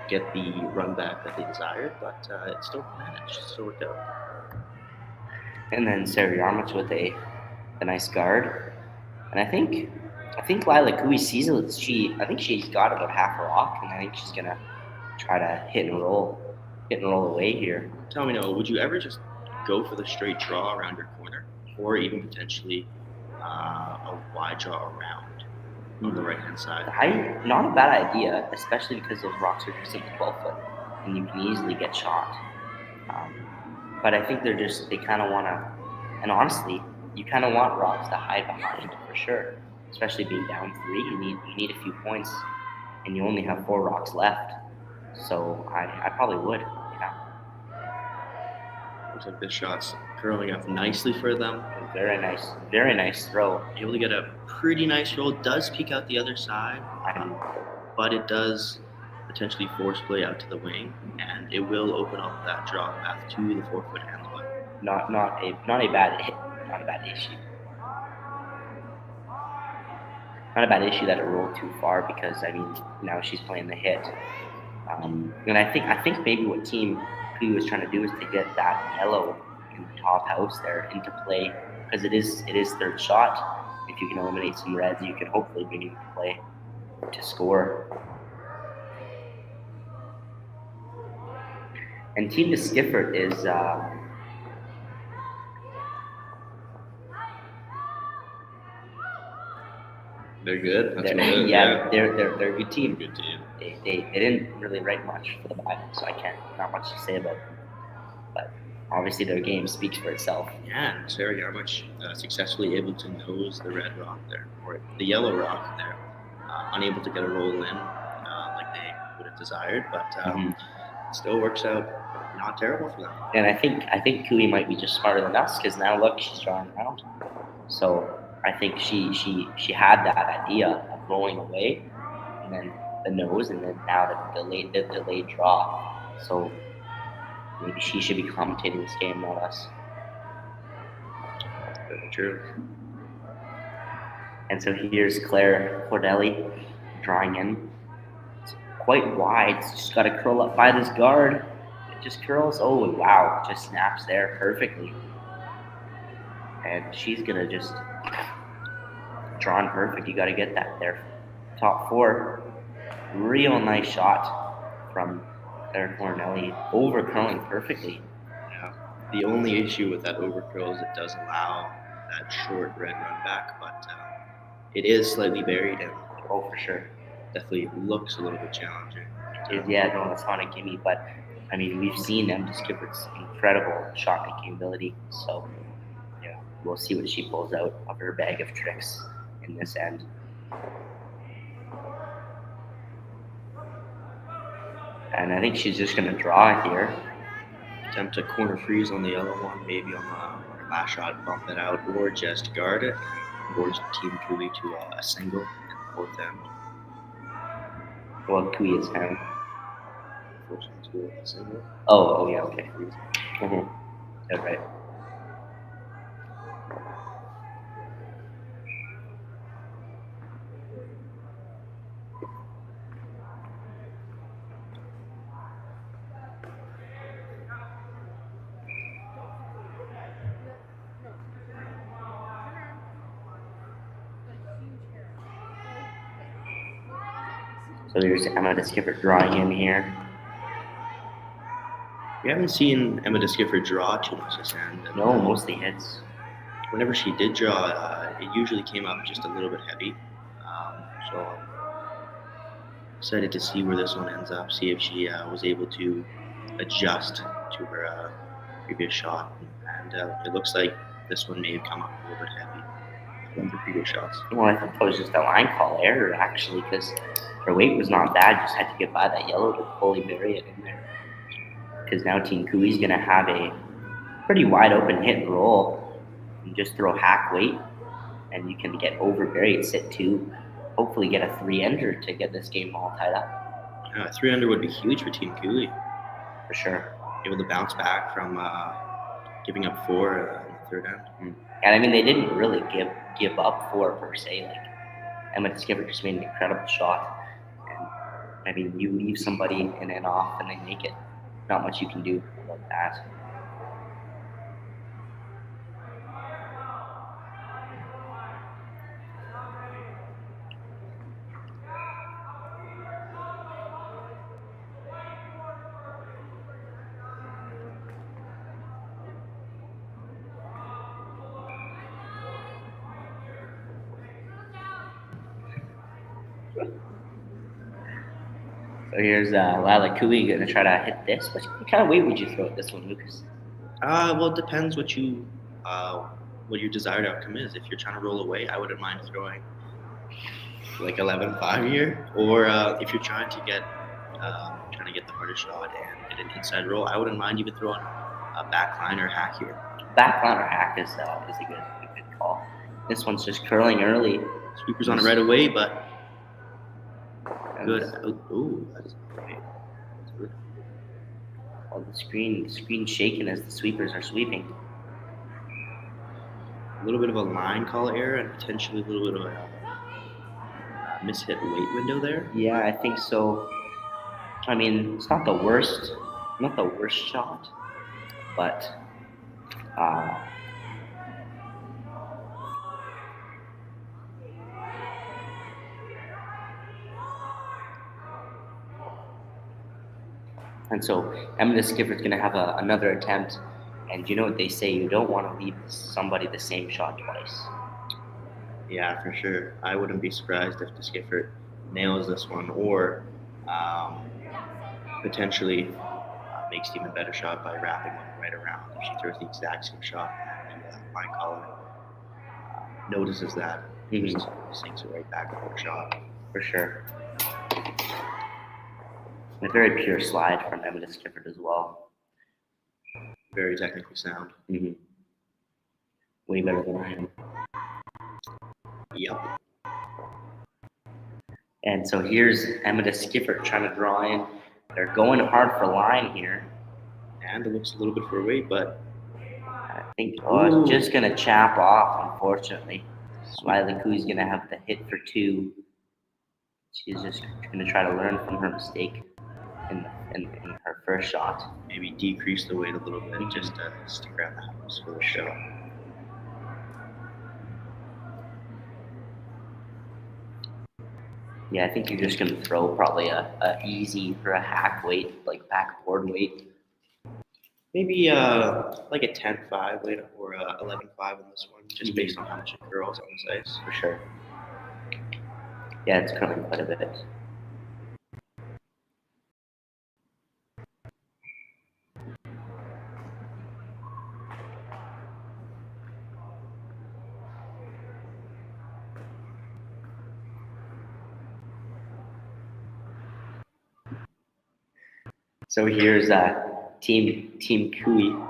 get the run back that they desired, but it still managed. Still worked out. And then Sarah Yarmouth with a nice guard. And I think Lila Koe sees it. I think she's got about half a rock, and I think she's gonna try to hit and roll away here. Tell me, Noah, would you ever just go for the straight draw around your corner, or even potentially a wide draw around on the right hand side? Not a bad idea, especially because those rocks are just at the 12 foot, and you can easily get shot. But I think they kind of want to, and honestly, you kind of want rocks to hide behind for sure, especially being down 3. You need a few points, and you only have 4 rocks left. So I probably would. Yeah. Looks like this shot's curling up nicely for them. Very nice throw. Able to get a pretty nice roll. Does peek out the other side, but it does potentially force play out to the wing, and it will open up that draw path to the 4 foot and the button. Not a bad hit. Not a bad issue. Not a bad issue that it rolled too far, because now she's playing the hit. And I think maybe what Team Koe was trying to do is to get that yellow in the top house there into play, because it is third shot. If you can eliminate some reds, you can hopefully bring it into play to score. And Team Deschiffart is they're good. That's good. They're a good team. Good team. They didn't really write much for the Bible, so not much to say about them. But obviously their game speaks for itself. Yeah, and Sarah Yarmouth successfully able to nose the red rock there, or the yellow rock there. Unable to get a roll in like they would have desired, but it still works out not terrible for them. And I think Koe might be just smarter than us, because now look, she's drawing around. So I think she had that idea of rolling away, and then the nose, and then now the delayed draw. So maybe she should be commentating this game, not us. Very true. And so here's Claire Cordelli drawing in. It's quite wide. It's just got to curl up by this guard. It just curls. Oh, wow. It just snaps there perfectly. And she's going to just draw in perfect. You got to get that there. Top 4. Real nice shot from Claire Cordelli. Over curling perfectly. Yeah. The only issue with that over curl is it does allow that short red run back, but it is slightly buried, and for sure, definitely looks a little bit challenging. Yeah, no, it's not a gimme, but we've seen Deskiffart's incredible shot making ability, so yeah, we'll see what she pulls out of her bag of tricks in this end. And I think she's just going to draw here. Attempt a corner freeze on the yellow one, maybe on the last shot, bump it out, or just guard it. Force Team Koe to a single in the 4th end. Well, Koe is kind of forcing to a single. Oh yeah, okay. Mm-hmm. That's right. So there's Emma Deschiffart drawing in here. We haven't seen Emma Deschiffart draw too much this end. No, mostly hits. Whenever she did draw, it usually came up just a little bit heavy. So I'm excited to see where this one ends up, see if she was able to adjust to her previous shot. And it looks like this one may have come up a little bit heavy from the previous shots. Well, I thought that was just a line call error, actually, because her weight was not bad. Just had to get by that yellow to fully bury it in there. Because now Team Koe is going to have a pretty wide open hit and roll. You just throw hack weight, and you can get over buried, sit 2. Hopefully get a 3-ender to get this game all tied up. 300 would be huge for Team Cooley. For sure. Able to bounce back from giving up 4 in the third end. And I mean, they didn't really give up 4 per se. Like, Emma Deschiffart just made an incredible shot. And I mean, you leave somebody in and off and they make it. Not much you can do about that. So here's Lila Koe going to try to hit this. What kind of weight would you throw at this one, Lucas? Well, it depends what your desired outcome is. If you're trying to roll away, I wouldn't mind throwing like 11.5 here. Or if you're trying to get the harder shot and get an inside roll, I wouldn't mind even throwing a backline or hack here. Backline or hack is a good call. This one's just curling early. Sweeper's on it right away, but good. Oh, that's great. That's good. Well, the screen's shaking as the sweepers are sweeping. A little bit of a line call error and potentially a little bit of a mishit weight window there. Yeah, I think so. I mean, it's not the worst shot, but and so Emma Deschiffart going to have another attempt, and you know what they say, you don't want to leave somebody the same shot twice. Yeah, for sure. I wouldn't be surprised if Deschiffart nails this one or potentially makes an even better shot by wrapping one right around. If she throws the exact same shot and the line caller notices that, he just sinks it right back on the shot. For sure. A very pure slide from Emma Deschiffart as well. Very technically sound. Mm-hmm. Way better than I am. Yep. And so here's Emma Deschiffart trying to draw in. They're going hard for line here. And it looks a little bit for weight, but I think it's just going to chap off, unfortunately. Lila Koe's going to have to hit for 2. She's just going to try to learn from her mistake in her first shot. Maybe decrease the weight a little bit just to stick around the house for the show. Yeah, I think you're just going to throw probably a easy or a hack weight, like backboard weight. Maybe like a 10.5 weight or a 11.5 on this one, just based on how much it curls on this ice. For sure. Yeah, it's curling quite a bit. So here's Team Koe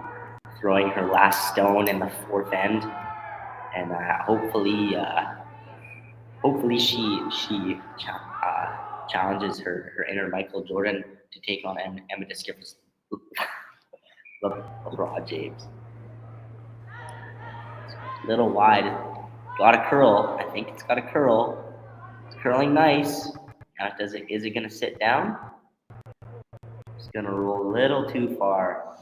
throwing her last stone in the 4th end, and hopefully she challenges her inner Michael Jordan to take on Emma Deschiffart. LeBron James. A little wide. Got a curl. I think it's got a curl. It's curling nice. Now is it gonna sit down? It's gonna roll a little too far.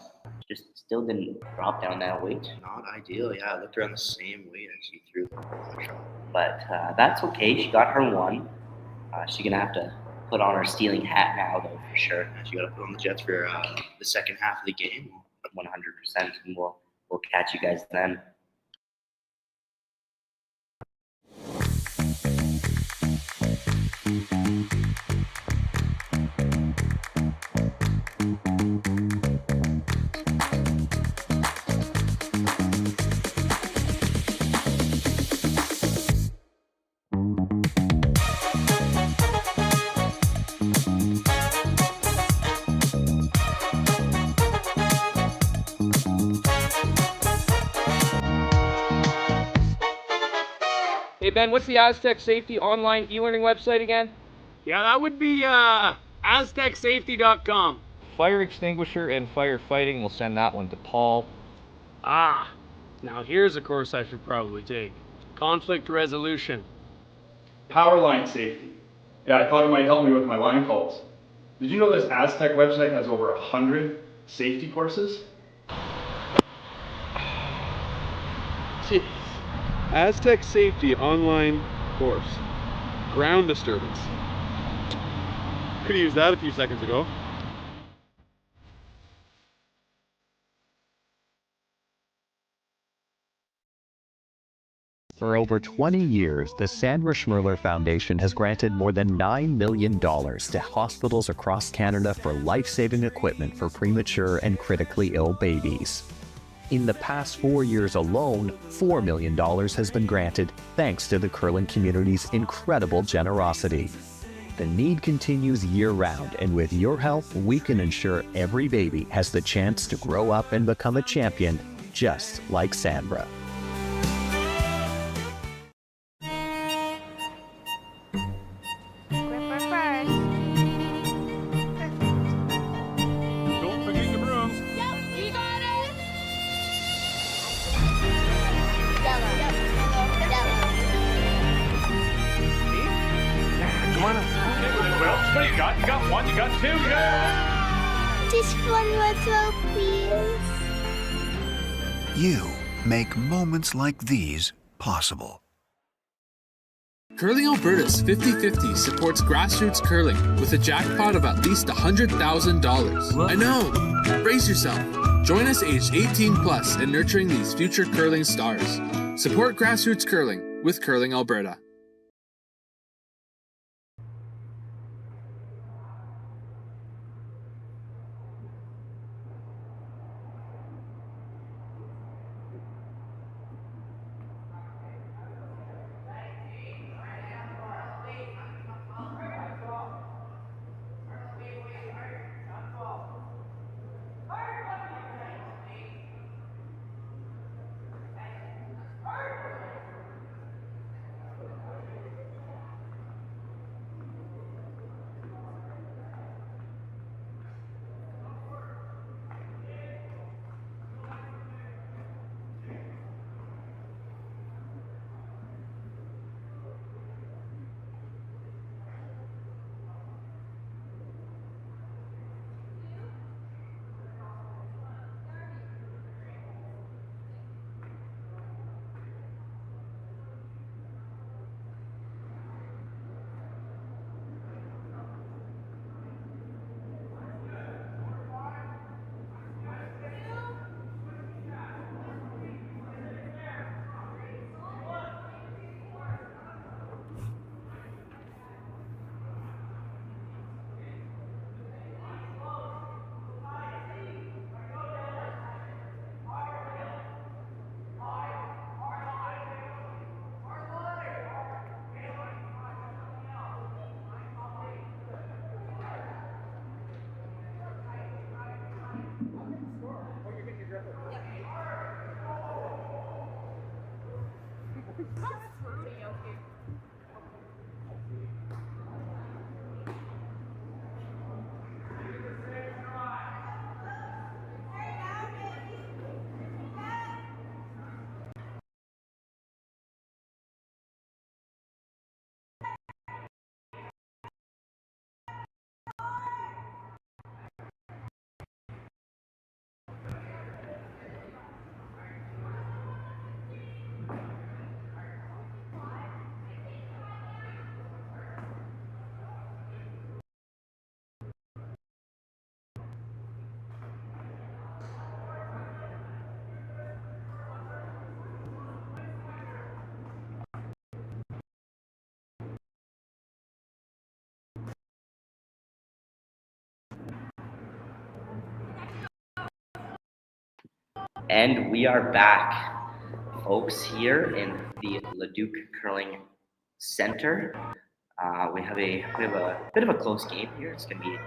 Just still didn't drop down that weight. Not ideal, yeah. I looked around the same weight as she threw the shot. But that's okay. She got her 1. She's gonna have to put on her stealing hat now, though, for sure. Yeah, she got to put on the Jets for the second half of the game. 100%, and we'll catch you guys then. Hey Ben, what's the Aztec Safety online e-learning website again? Yeah, that would be AztecSafety.com. Fire extinguisher and firefighting, we'll send that one to Paul. Ah, now here's a course I should probably take. Conflict resolution. Power line safety. Yeah, I thought it might help me with my line calls. Did you know this Aztec website has over 100 safety courses? Jeez. Aztec Safety online course. Ground disturbance. Could have used that a few seconds ago. For over 20 years, the Sandra Schmirler Foundation has granted more than $9 million to hospitals across Canada for life-saving equipment for premature and critically ill babies. In the past 4 years alone, $4 million has been granted thanks to the curling community's incredible generosity. The need continues year-round, and with your help, we can ensure every baby has the chance to grow up and become a champion, just like Sandra. What do you got? You got one, you got two, you got... Just one little, please. You make moments like these possible. Curling Alberta's 50-50 supports grassroots curling with a jackpot of at least $100,000. I know! Brace yourself. Join us aged 18 plus in nurturing these future curling stars. Support grassroots curling with Curling Alberta. And we are back, folks, here in the Leduc Curling Center. We have a bit of a close game here. It's going to be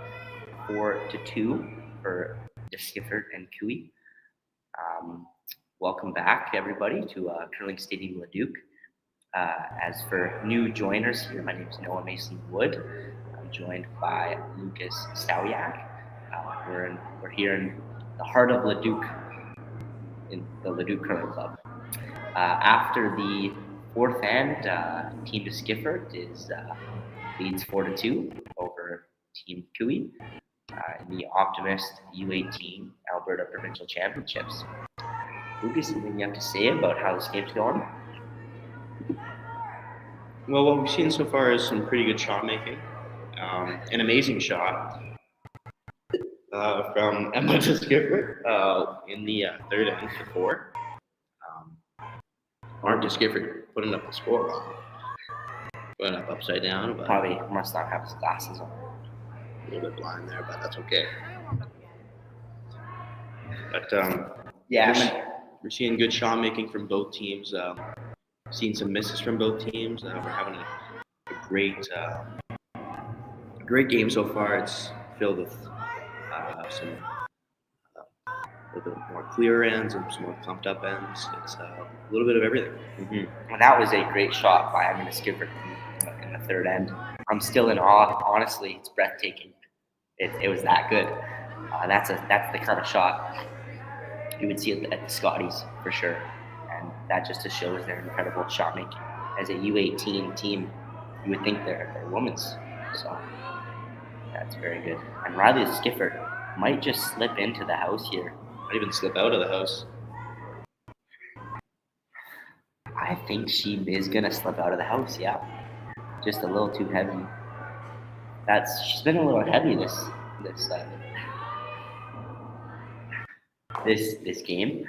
4-2 for Deschiffart and Koe. Welcome back, everybody, to Curling Stadium Leduc. As for new joiners here, my name is Noah Mason Wood. I'm I'm joined by Lucas Sawiak. We're here in the heart of Leduc, in the Leduc Curling Club. After the fourth end, Team Deschiffart leads 4-2 over Team Koe in the Optimist U18 Alberta Provincial Championships. Lucas, anything you have to say about how this game's going? Well, what we've seen so far is some pretty good shot making. An amazing shot from Emma Deschiffart in the third end to 4. Aren't Deschiffart putting up the score wrong? Putting up upside down. But probably must not have his glasses on. A little bit blind there, but that's okay. But we're seeing good shot making from both teams. Seen some misses from both teams. We're having a great game so far. It's filled with some a little bit more clear ends and some more clumped up ends. It's a little bit of everything. Mm-hmm. Well, that was a great shot by Emma Deschiffart in the third end. I'm still in awe. Honestly, it's breathtaking. It was that good. That's the kind of shot you would see at the Scotties for sure, and that just shows their incredible shot making. As a U18 team, you would think they're women's, so that's very good. And Riley Deschiffart might just slip into the house here. Might even slip out of the house. I think she is gonna slip out of the house. Yeah, just a little too heavy. She's been a little heavy this game.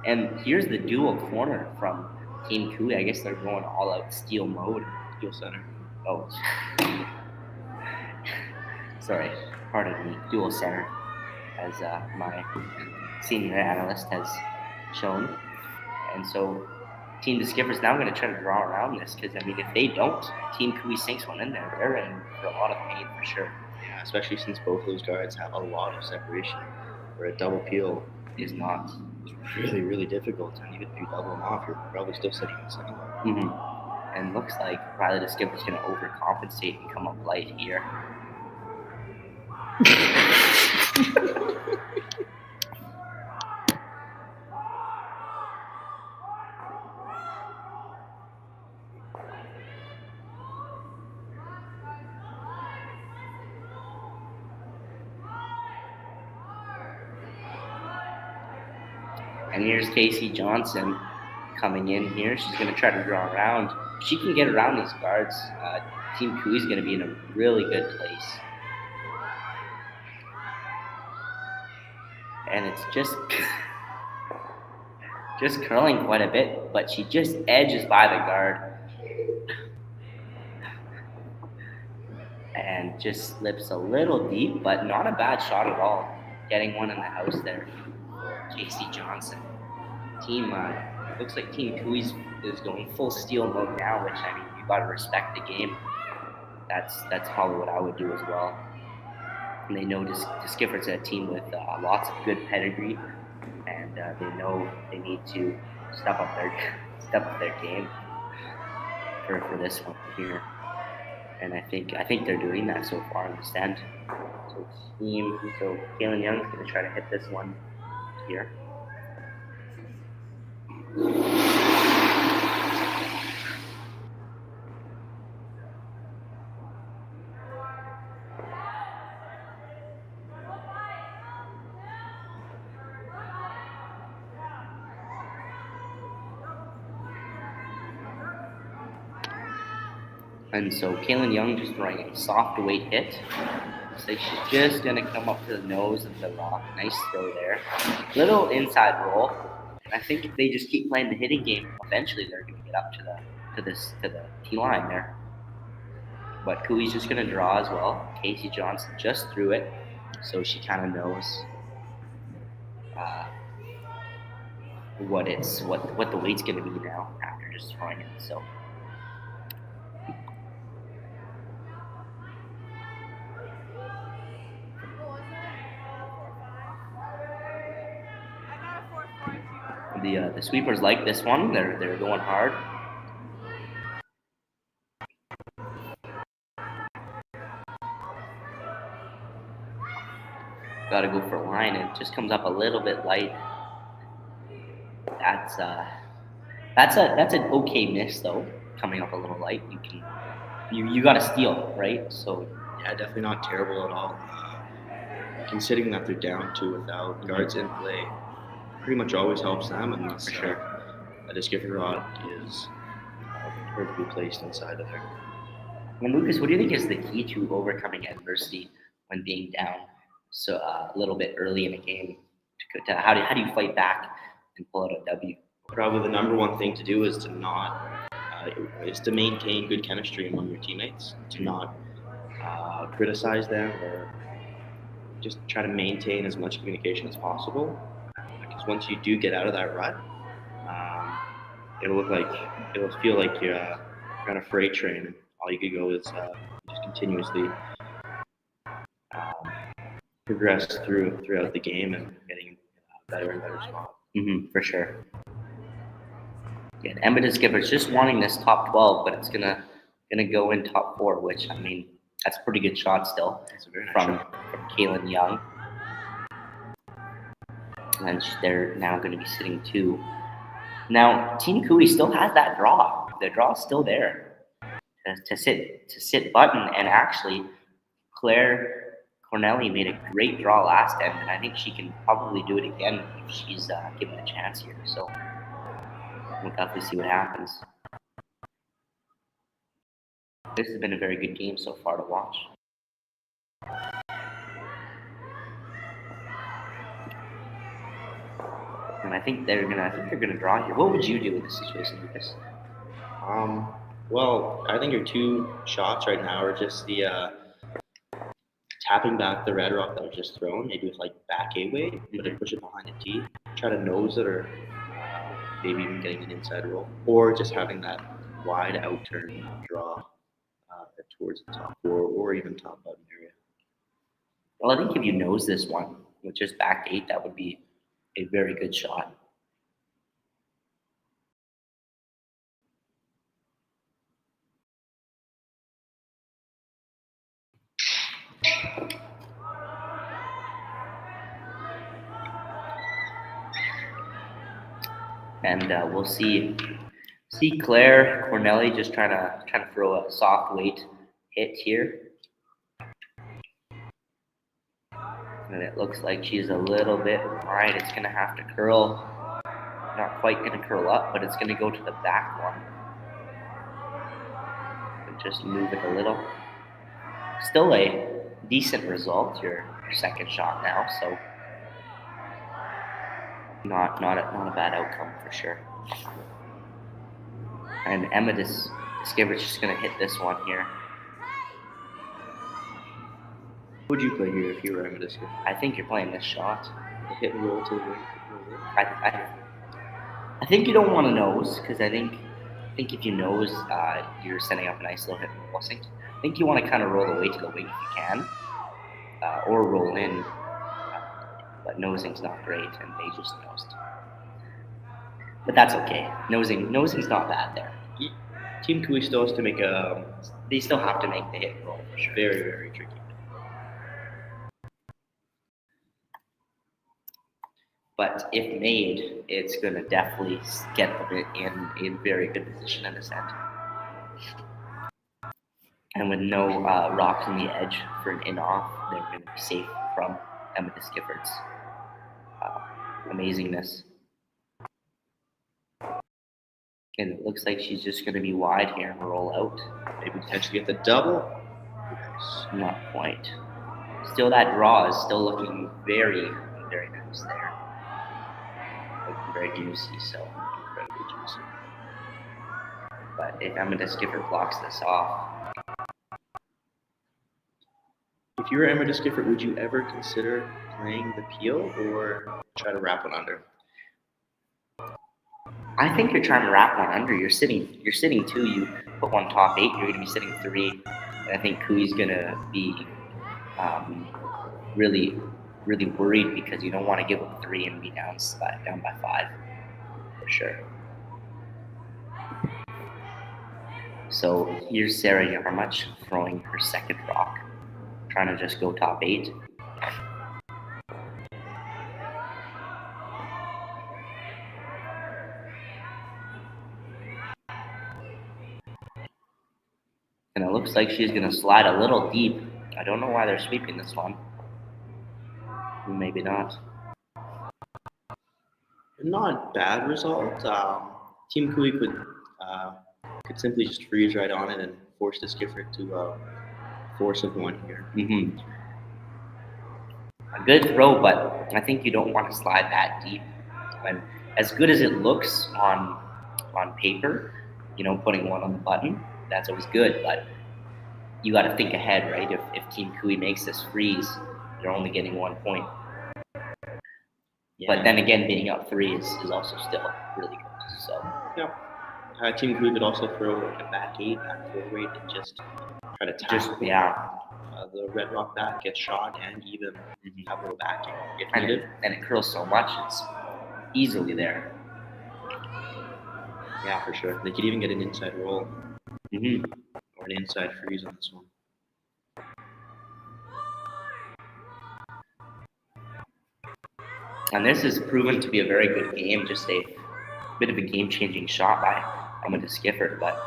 And here's the dual corner from Team Koe. I guess they're going all out steel mode. Steel center. Oh, sorry. Pardon me. Dual center, as my senior analyst has shown. And so Team Deschiffart now going to try to draw around this because, I mean, if they don't, Team Koe sinks one in there. They're in for a lot of pain for sure. Yeah, especially since both those guards have a lot of separation, where a double peel is not. Really, really difficult, and even if you double them off, you're probably still sitting in the second one. Mm-hmm. And looks like Riley Deschiffart going to overcompensate and come up light here. And here's Casey Johnson coming in here. She's going to try to draw around. If she can get around these guards, Team Koe is going to be in a really good place. And it's just curling quite a bit, but she just edges by the guard. And just slips a little deep, but not a bad shot at all. Getting one in the house there. Casey Johnson. Looks like Team Koe is going full steel mode now, which, I mean, you gotta respect the game. That's probably what I would do as well. And they know Deschifart's a team with lots of good pedigree, and they know they need to step up their game for this one here. And I think they're doing that so far in the stand. So Kaylin Young's gonna try to hit this one here. And so Kaylin Young just throwing a soft weight hit. Looks like she's just gonna come up to the nose of the rock. Nice throw there. Little inside roll. I think if they just keep playing the hitting game, eventually they're gonna get up to the tee line there. But Koe's just gonna draw as well. Casey Johnson just threw it, so she kind of knows what the weight's gonna be now after just throwing it. So. The sweepers like this one. They're going hard. Got to go for a line. It just comes up a little bit light. That's an okay miss though. Coming up a little light. You got to steal, right? So yeah, definitely not terrible at all. Considering that they're down 2 without guards in play, pretty much always helps them, and for sure, a Deschiffart is perfectly placed inside of there. And Lucas, what do you think is the key to overcoming adversity when being down so a little bit early in a game? How do you fight back and pull out a W? Probably the number one thing to do is to maintain good chemistry among your teammates, to not criticize them or just try to maintain as much communication as possible. Because once you do get out of that rut, it'll feel like you're on a freight train, and all you could go is just continuously progress throughout the game and getting better and better spot. For sure. Yeah, Emma Deschiffart just wanting this top 12, but it's gonna go in top 4, which I mean that's a pretty good shot still from Kaylin Young. And they're now going to be sitting 2. Now Team Koe still has that draw. The draw's still there to sit Burton, and actually Claire Corneli made a great draw last end, and I think she can probably do it again if she's given a chance here. So we'll definitely see what happens. This has been a very good game so far to watch. And I think they're gonna draw here. What would you do in this situation, Lucas? Well, I think your 2 shots right now are just the tapping back the red rock that was just thrown, maybe with like back 8 weight, but then push it behind the tee, try to nose it, or maybe even getting an inside roll, or just having that wide out turn draw towards the top 4 or even top button area. Well, I think if you nose this one with just back 8, that would be a very good shot. And we'll see Claire Corneli just trying to throw a soft weight hit here. And it looks like she's a little bit wide. It's going to have to curl. Not quite going to curl up, but it's going to go to the back one. And just move it a little. Still a decent result, your second shot now, so not a bad outcome for sure. And Emma Deschifart's just going to hit this one here. Would you play here if you were Emma Deschiffart? I think you're playing this shot. Hit and roll to the wing. I think you don't want to nose, because I think if you nose, you're setting up a nice little hit and roll sink. I think you want to kind of roll away to the wing if you can, or roll in. But nosing's not great, and they just nosed. But that's okay. Nosing's not bad there. Team Koe still has to make They still have to make the hit and roll. For sure. Very, very tricky. But if made, it's going to definitely get them in very good position at this end. And with no rocks on the edge for an in-off, they're going to be safe from Emma Deschifart's amazingness. And it looks like she's just going to be wide here and roll out. Maybe potentially get the double. Not quite. Still, that draw is still looking very, very nice there. Looking very juicy, so incredibly juicy. But if Deschiffart blocks this off. If you were Deschiffart, would you ever consider playing the peel or try to wrap one under? I think you're trying to wrap one under. You're sitting 2. You put one top 8. You're going to be sitting 3. And I think Koe's going to be really, really worried because you don't want to give up 3 and be down by 5 for sure. So here's Sarah Yarmuch throwing her second rock, trying to just go top 8. And it looks like she's going to slide a little deep. I don't know why they're sweeping this one. Maybe not. Not bad result. Team Koe could simply just freeze right on it and force Deschiffart to force of 1 here. Mm-hmm. A good throw, but I think you don't want to slide that deep. And as good as it looks on paper, putting 1 on the button, that's always good, but you got to think ahead, right? If Team Koe makes this freeze, you're only getting 1 point. Yeah. But then again, being up 3 is also still really good. So yeah, Team Koe could also throw a back 8, back 4 weight, and just try to tackle. The red rock back, get shot, and even have a little backing if needed. And it curls so much, it's easily there. Yeah, for sure. They could even get an inside roll. Or an inside freeze on this one. And this has proven to be a very good game, just a bit of a game-changing shot by Deschiffart, but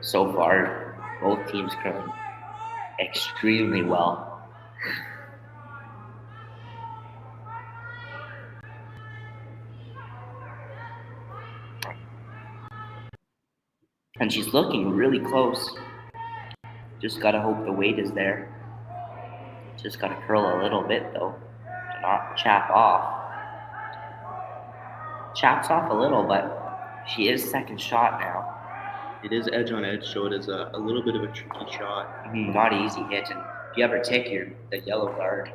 so far, both teams curling extremely well. And she's looking really close. Just gotta hope the weight is there. Just gotta curl a little bit though, to not chap off. Chaps off a little, but she is second shot now. It is edge on edge, so it is a little bit of a tricky shot. Not an easy hit, and if you ever take the yellow guard,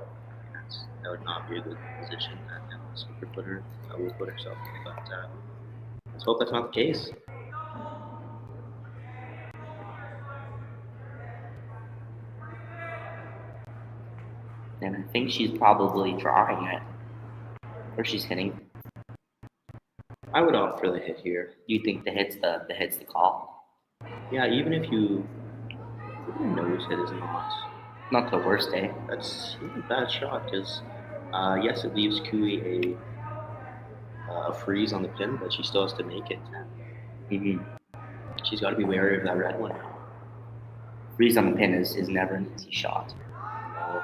that would not be a good position that Deschiffart would put herself in. But let's hope that's not the case. And I think she's probably drawing it, or she's hitting. I would opt for the hit here. Do you think the hit's the call? Yeah, even if you nose hit is not the worst, eh? That's not a bad shot because yes, it leaves Koe a freeze on the pin, but she still has to make it. She's got to be wary of that red one now. Freeze on the pin is never an easy shot. No.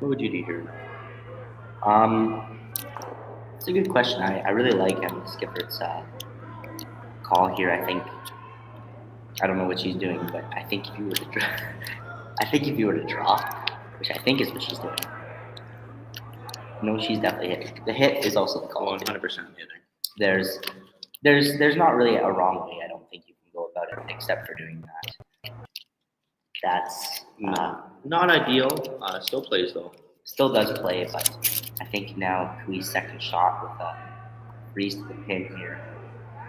What would you do here? It's a good question. I really like Skipper's call here. I don't know what she's doing, but I think if you were to draw, which I think is what she's doing. No, she's definitely hitting. The hit is also the call. 100% hitting. There's not really a wrong way. I don't think you can go about it except for doing that. That's not ideal. Still plays though. Still does play, but I think now Koe's second shot with a freeze to the pin here,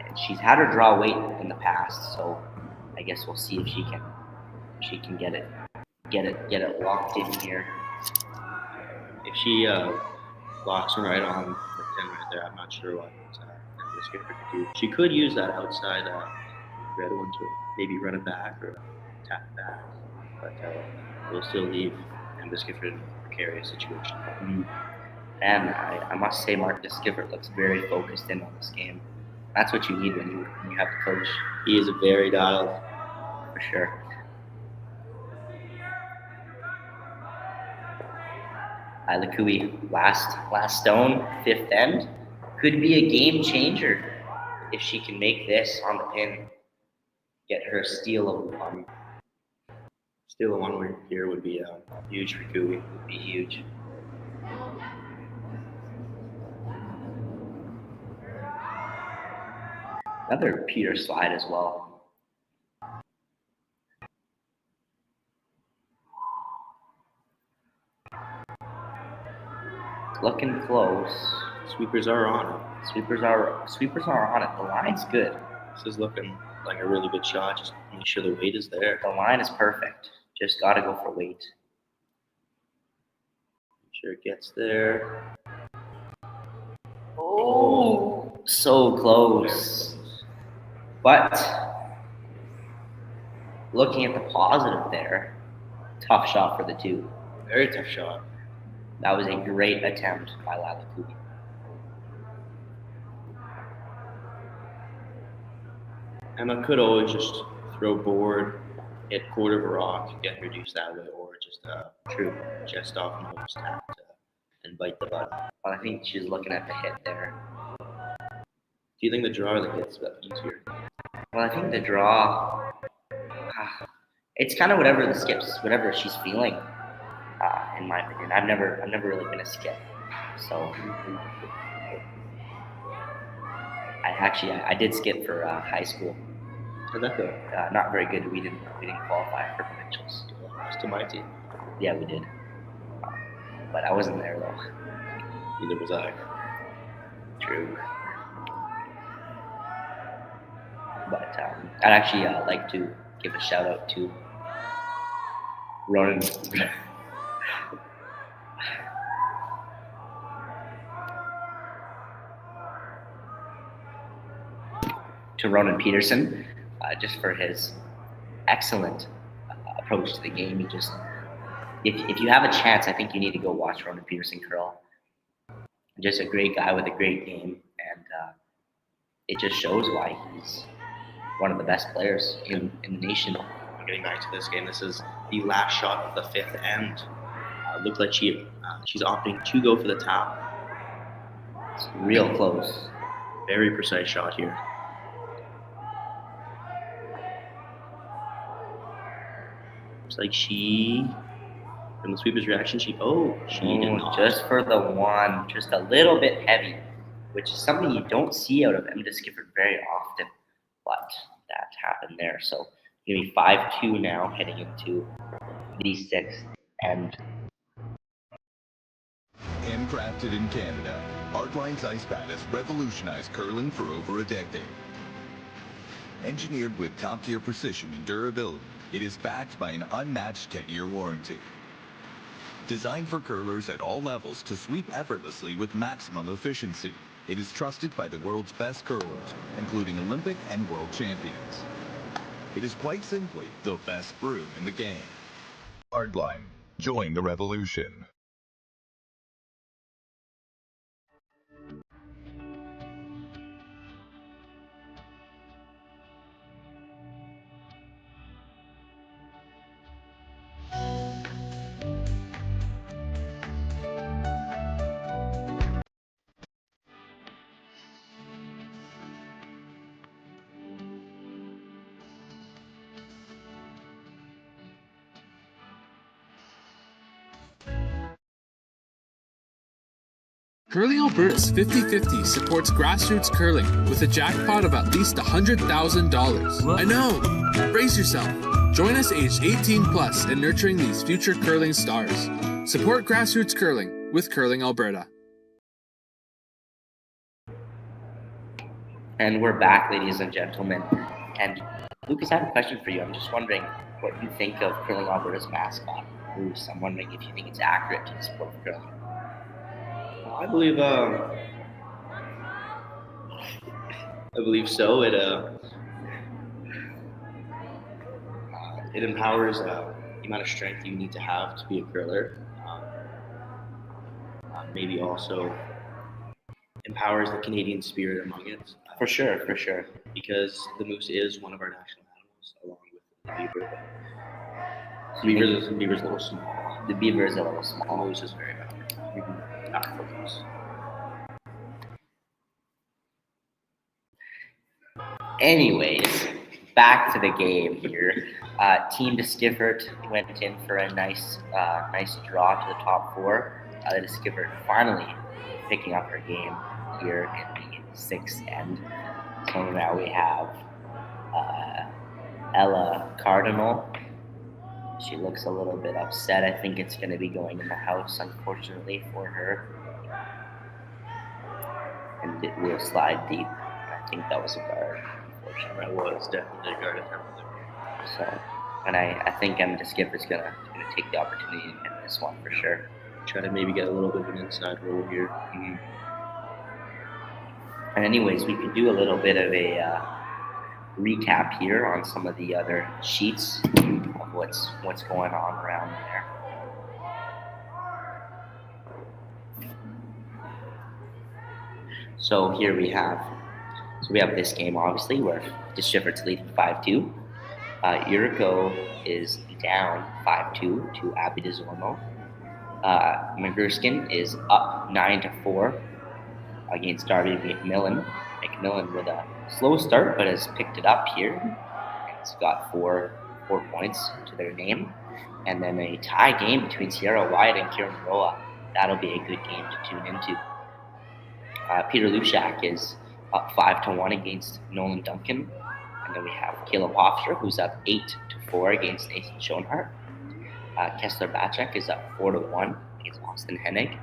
and she's had her draw weight in the past, so I guess we'll see if she can get it locked in here. If she locks her right on the pin right there, I'm not sure what the skipper could do. She could use that outside red one to maybe run it back or tap it back, but we'll still leave the skipper in a precarious situation. And I must say, Mark Deschiffart looks very focused in on this game. That's what you need when you have a coach. He is very dialed. For sure. Lila Koe, last stone, fifth end. Could be a game changer if she can make this on the pin. Get her steal of one. Steal a one here would be huge for Koe. Would be huge. Another Peter slide as well. Looking close. Sweepers are on it. Sweepers are on it. The line's good. This is looking like a really good shot. Just make sure the weight is there. The line is perfect. Just gotta go for weight. Make sure it gets there. Oh, so close. But looking at the positive there, tough shot for the two. Very tough shot. That was a great attempt by Lila Koe. Emma could always just throw board, hit quarter of a rock, get reduced that way, or just true chest off nose tap and bite the button. Well, I think she's looking at the hit there. Do you think the draw or the hit's easier? Well, I think the draw, it's kind of whatever the skips, whatever she's feeling. In my opinion, I've never really been a skip, so I did skip for high school. How'd that go? Not very good. We didn't qualify for provincials. Just to my team. Yeah, we did, but I wasn't there though. Neither was I. True. But I'd actually like to give a shout out to Ronan. To Ronan Peterson, just for his excellent approach to the game. He just, if you have a chance, I think you need to go watch Ronan Peterson curl. Just a great guy with a great game, and it just shows why he's one of the best players in the nation. Getting back to this game, this is the last shot of the fifth end. Looked like she's opting to go for the tap. It's real close. Very precise shot here. Looks like from the sweeper's reaction, she did not. Just for the one, just a little bit heavy, which is something you don't see out of Deschiffart very often, but that happened there. So give me 5-2 now, heading into the sixth end. Handcrafted in Canada, Hardline's ice pad has revolutionized curling for over a decade. Engineered with top-tier precision and durability, it is backed by an unmatched 10-year warranty. Designed for curlers at all levels to sweep effortlessly with maximum efficiency, it is trusted by the world's best curlers, including Olympic and world champions. It is quite simply the best brew in the game. Hardline, join the revolution. Curling Alberta's 50/50 supports grassroots curling with a jackpot of at least $100,000. I know! Brace yourself. Join us aged 18 plus in nurturing these future curling stars. Support grassroots curling with Curling Alberta. And we're back, ladies and gentlemen. And Lucas, I have a question for you. I'm just wondering what you think of Curling Alberta's mascot, Bruce. I'm wondering if you think it's accurate to the sport of curling. I believe so. It empowers the amount of strength you need to have to be a curler. Maybe also empowers the Canadian spirit among it. For sure. Because the moose is one of our national animals, along with the beaver. The beaver's a little small. The beaver is a little small. The moose is very bad. Anyways, back to the game here. Team Deschiffart went in for a nice draw to the top four. The Deschiffart finally picking up her game here in the sixth end. So now we have Ella Cardinal. She looks a little bit upset. I think it's going to be going in the house, unfortunately, for her. And it will slide deep. I think that was a guard, unfortunately. That was definitely a guard attempt there. So, and I think Deskiffart's going to take the opportunity to hit this one for sure. Try to maybe get a little bit of an inside roll here. Mm-hmm. And anyways, we could do a little bit of a recap here on some of the other sheets of what's going on around there. So here we have this game obviously where Deschiffart's leading 5-2. Uriko is down 5-2 to Abby DeZormo. McGurskin is up 9-4 against Darby McMillan. McMillan with a slow start, but has picked it up here. It's got four points to their name. And then a tie game between Sierra Wyatt and Kieran Roa. That'll be a good game to tune into. Peter Lushak is up 5-1 against Nolan Duncan. And then we have Caleb Hofstra, who's up 8-4 against Nathan Schoenhart. Kessler Bacek is up 4-1 against Austin Hennig.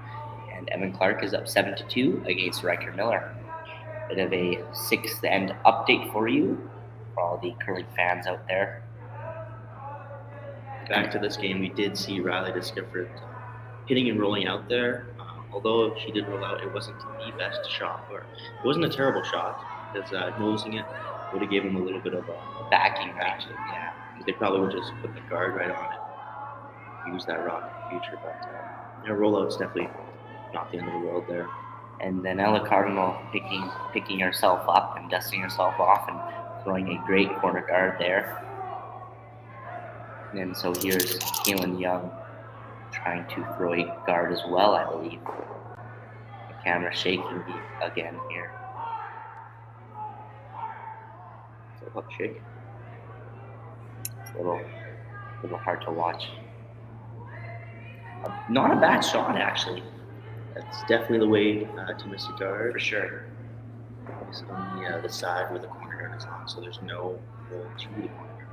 And Evan Clark is up 7-2 against Riker Miller. Bit of a sixth end update for you, for all the curling fans out there. Back to this game, we did see Riley Deschiffart hitting and rolling out there. Although she did roll out, it wasn't the best shot, or it wasn't a terrible shot, because nosing it would have given him a little bit of a backing, actually. Yeah, they probably would just put the guard right on it, use that rock in the future. But rollout's definitely not the end of the world there. And then Ella Cardinal picking herself up and dusting herself off and throwing a great corner guard there. And so here's Kaylin Young trying to throw a guard as well, I believe. The camera shaking again here. So hook shake. It's a little hard to watch. Not a bad shot, actually. That's definitely the way to miss a guard. For sure. It's on the side where the corner guard is on, so there's no roll to the corner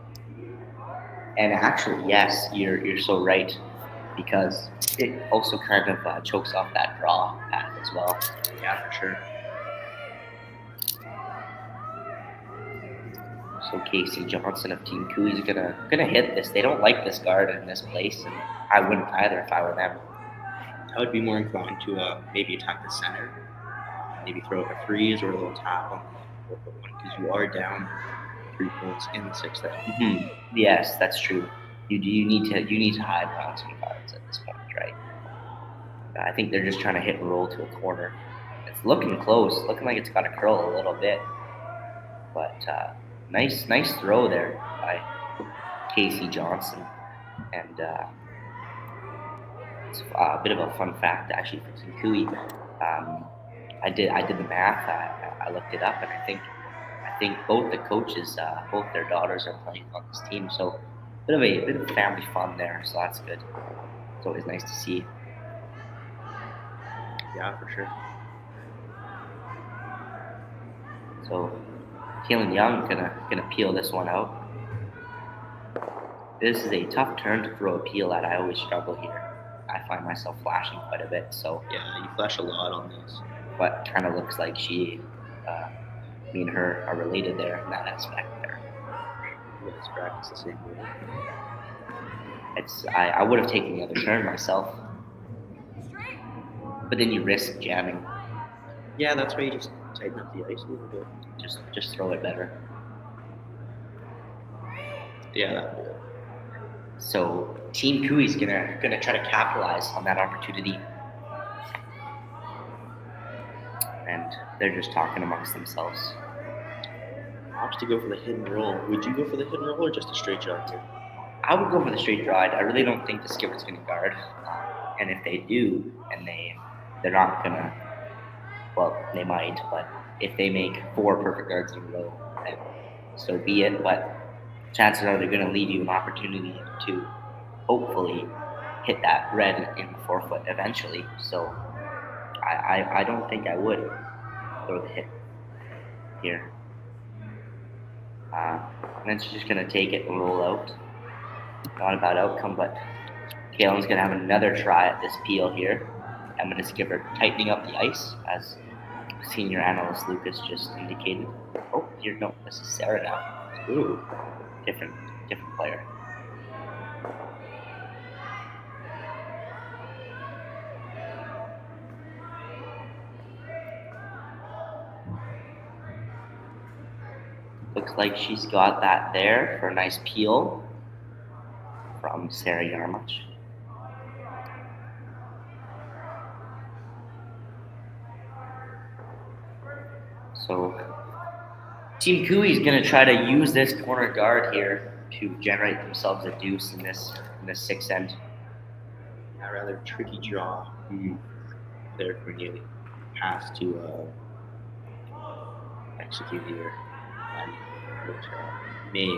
guard. And actually, yes, you're so right, because it also kind of chokes off that draw path as well. Yeah, for sure. So Casey Johnson of Team Cooey is gonna hit this. They don't like this guard in this place, and I wouldn't either if I were them. I would be more inclined to maybe attack the center, maybe throw a freeze or a little tap on the 4-foot one, because you are down 3 points in the sixth end. Mm-hmm. Yes, that's true. You need to hide behind some cards at this point, right? I think they're just trying to hit and roll to a corner. It's looking close, looking like it's got to curl a little bit, but nice throw there by Casey Johnson, and it's a bit of a fun fact actually for Team Cooey. I did the math. I looked it up, and I think both the coaches, both their daughters are playing on this team, so bit of family fun there. So that's good. It's always nice to see. Yeah, for sure. So Kaylin Young gonna peel this one out. This is a tough turn to throw a peel at. I always struggle here. I find myself flashing quite a bit. So yeah, you flash a lot on this. But kind of looks like me and her are related there in that aspect there. Let's practice the same way. I would have taken the other turn myself, but then you risk jamming. Yeah, that's why you just tighten up the ice a little bit. Just throw it better. Yeah, that'd be it. So Team Cooey's gonna try to capitalize on that opportunity, and they're just talking amongst themselves. Opts to go for the hit and roll. Would you go for the hit and roll or just a straight shot here? I would go for the straight draw. I really don't think the skipper's going to guard. And if they do, and they're not going to, well, they might, but if they make 4 perfect guards in a row, then so be it. But chances are they're going to leave you an opportunity to hopefully hit that red in the forefoot eventually. So I don't think I would throw the hit here. And then she's just going to take it and roll out. Not a bad outcome, but Kaylin's going to have another try at this peel here. I'm going to skip her tightening up the ice, as senior analyst Lucas just indicated. Oh, here, no, this is Sarah now. Ooh, different player. Looks like she's got that there for a nice peel from Sarah Yarmuch. So Team Koe is going to try to use this corner guard here to generate themselves a deuce in this sixth end. A rather tricky draw there for Neely. Has to execute here, which may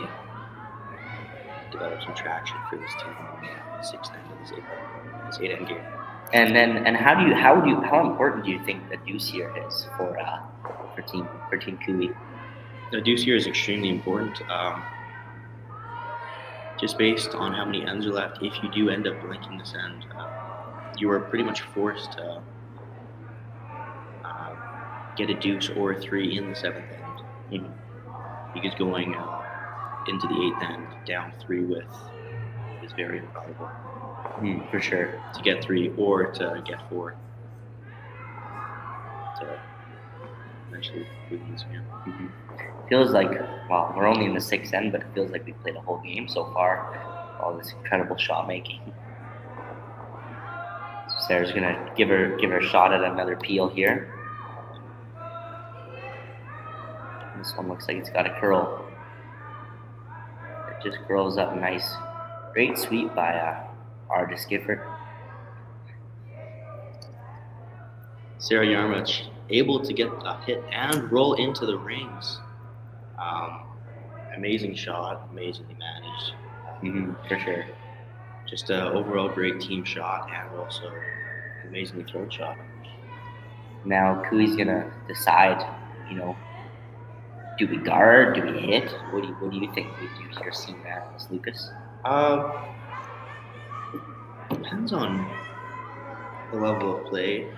develop some traction for this team in the sixth end of this eight end game. And how important do you think the deuce here is for Team Koe? The deuce here is extremely important. Just based on how many ends are left, if you do end up blanking this end, you are pretty much forced to get a deuce or a 3 in the seventh end. Because going into the eighth end down 3 with is very improbable. For sure. To get 3 or to get 4. To eventually win this game. Feels like, well, we're only in the sixth end, but it feels like we've played a whole game so far. All this incredible shot making. So Sarah's gonna give her a shot at another peel here. This one looks like it's got a curl. It just curls up nice. Great sweep by our Deschiffart. Sarah Yarmuch able to get a hit and roll into the rings. Amazing shot, amazingly managed. For sure. Just an overall great team shot and also amazingly thrown shot. Now Koe's gonna decide, do we guard? Do we hit? What do you think we do here, seeing that, Lucas? Depends on the level of play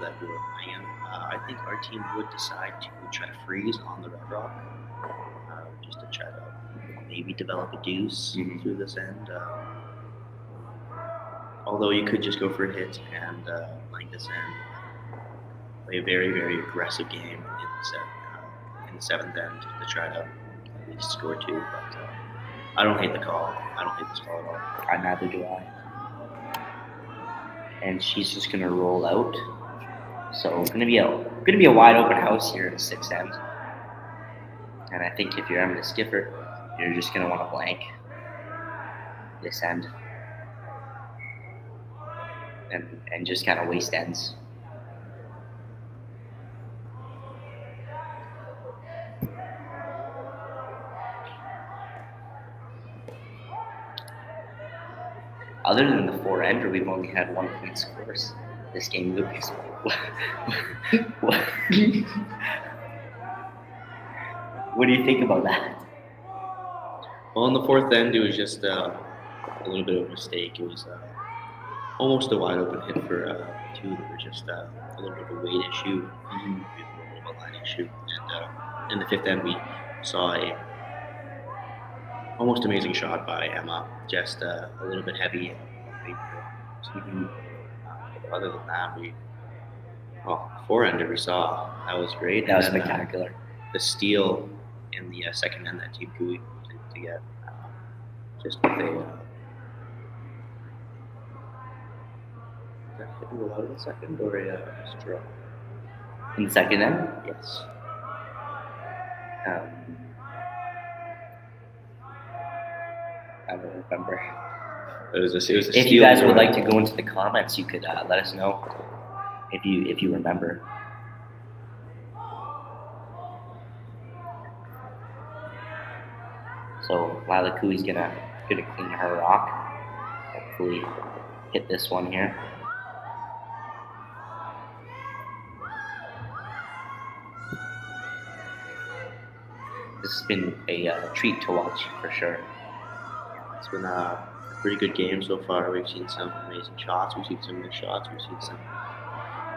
that we're playing in. I think our team would decide to try to freeze on the red rock, just to try to maybe develop a deuce through this end. Although you could just go for a hit and blank this end, play a very, very aggressive game in the seventh end to try to at least score 2. But I don't hate the call. I don't hate this call at all. Neither do I. And she's just gonna roll out. So it's gonna be a wide open house here in the sixth end. And I think if you're having a skipper, you're just gonna want to blank this end and just kind of waste ends. Other than the 4-ender, we've only had 1-point scores this game, Lucas. What do you think about that? Well, in the fourth end, it was just a little bit of a mistake. It was almost a wide open hit for 2. There was just a little bit of a weight issue, a little bit of a line issue. And in the fifth end, we saw a almost amazing shot by Emma, just a little bit heavy. Other than that, 4-ender we saw. That was great. That was spectacular. The steal in the second end that Team Koe to get, just with a. Did that hit roll out in the second or a straw? In the second end? Yes. I don't remember. It was a if steal. You guys would like to go into the comments, you could let us know if you remember. So Lila Koe's gonna clean her rock. Hopefully hit this one here. This has been a treat to watch for sure. It's been a pretty good game so far. We've seen some amazing shots. We've seen some missed shots. We've seen some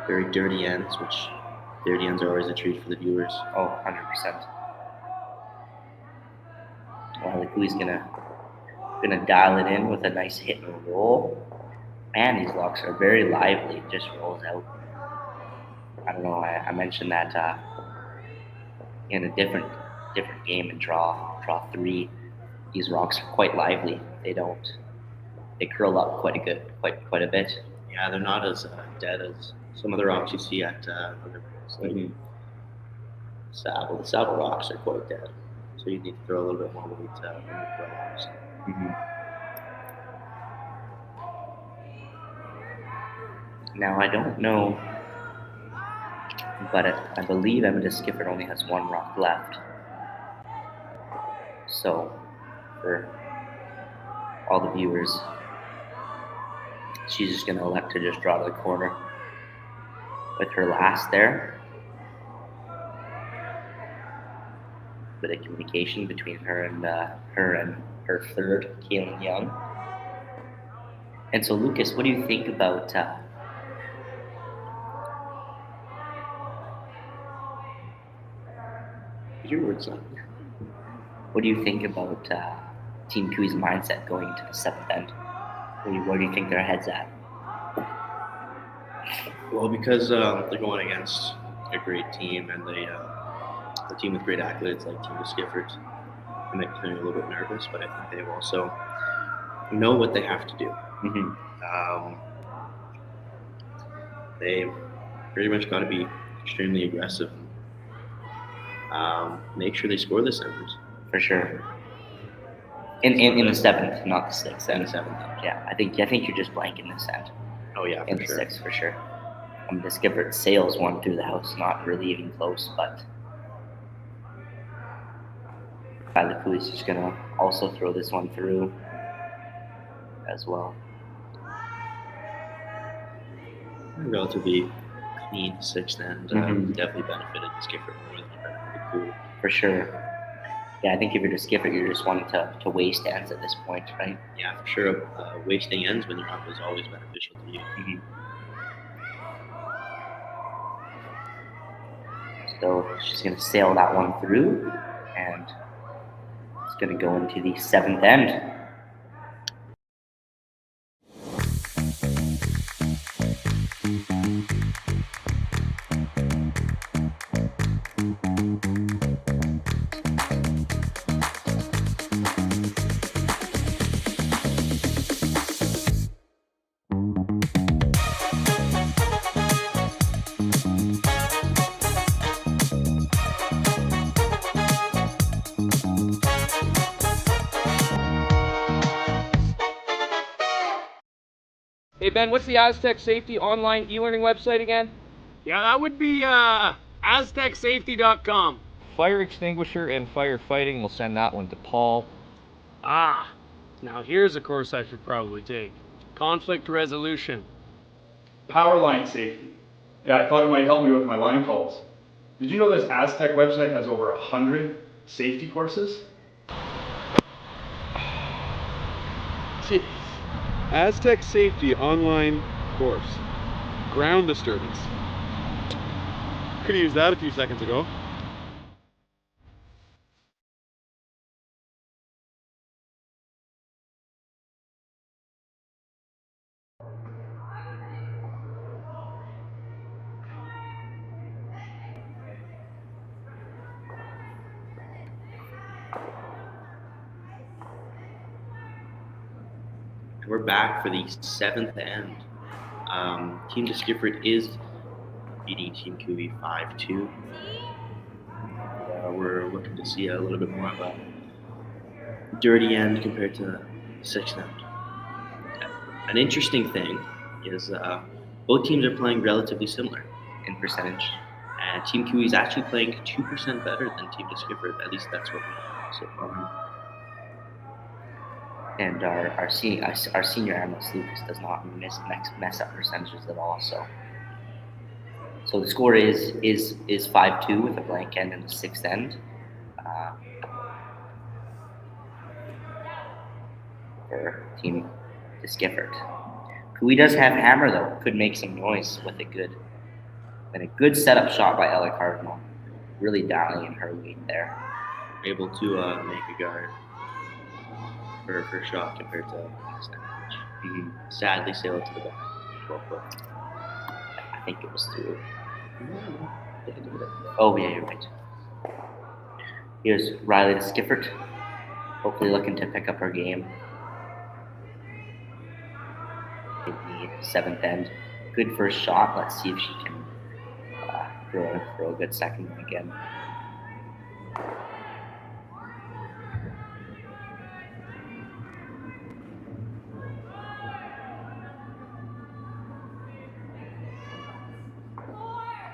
very dirty ends, which dirty ends are always a treat for the viewers. Oh, 100%. Lila Koe's gonna dial it in with a nice hit and roll. Man, these locks are very lively. It just rolls out. I don't know. I mentioned that in a different game in draw 3. These rocks are quite lively. They curl up quite a bit. Yeah, they're not as dead as some of the rocks you see at other places. Like the saddle rocks are quite dead, so you need to throw a little bit more weight when you throw rocks. Now I don't know, but I believe Deschiffart only has 1 rock left. So for all the viewers, she's just gonna elect to just draw to the corner with her last there. Bit of communication between her and her third, Kaylin Young. And so Lucas, what do you think about your words on? What do you think about Team Koe's mindset going into the 7th end? Where do you think their head's at? Well, because they're going against a great team and a team with great accolades like Team Deschiffart, it makes me a little bit nervous, but I think they also know what they have to do. They pretty much got to be extremely aggressive. Make sure they score this end. For sure. In the 7th, not the 6th. In the 7th. Yeah, I think you're just blanking this end. Oh yeah, in the 6th for sure. Deschiffart sails one through the house, not really even close, but Lila Koe is just gonna also throw this one through as well. Relatively clean 6th end. Definitely benefited Deschiffart more than Lila Koe. For sure. Yeah, I think if you're Deschiffart, you're just wanting to waste ends at this point, right? Yeah, for sure. Wasting ends when you're up is always beneficial to you. So she's going to sail that one through, and it's going to go into the 7th end. Hey Ben, what's the Aztec Safety online e-learning website again? Yeah, that would be aztecsafety.com. Fire extinguisher and firefighting, we'll send that one to Paul. Ah, now here's a course I should probably take. Conflict resolution. Power line safety. Yeah, I thought it might help me with my line calls. Did you know this Aztec website has over 100 safety courses? Jeez. Aztec Safety online course. Ground disturbance. Could have used that a few seconds ago. We're back for the 7th end. Team Deschiffart is beating Team Koe 5-2. We're looking to see a little bit more of a dirty end compared to the 6th end. An interesting thing is both teams are playing relatively similar in percentage. And Team Koe is actually playing 2% better than Team Deschiffart. At least that's what we know so far. And our senior analyst Lucas does not mess up percentages at all. So the score is 5-2 with a blank end and a sixth end. For Team Deschiffart. Koe does have hammer though. Could make some noise with a good setup shot by Ella Cardinal. Really dialing in her weight there. Able to make a guard for her first shot compared to last time. Sadly sailed to the back. 12 foot. I think it was through. Oh yeah, you're right. Here's Riley Deschiffart. Hopefully looking to pick up her game. In the seventh end. Good first shot. Let's see if she can throw a good second one again.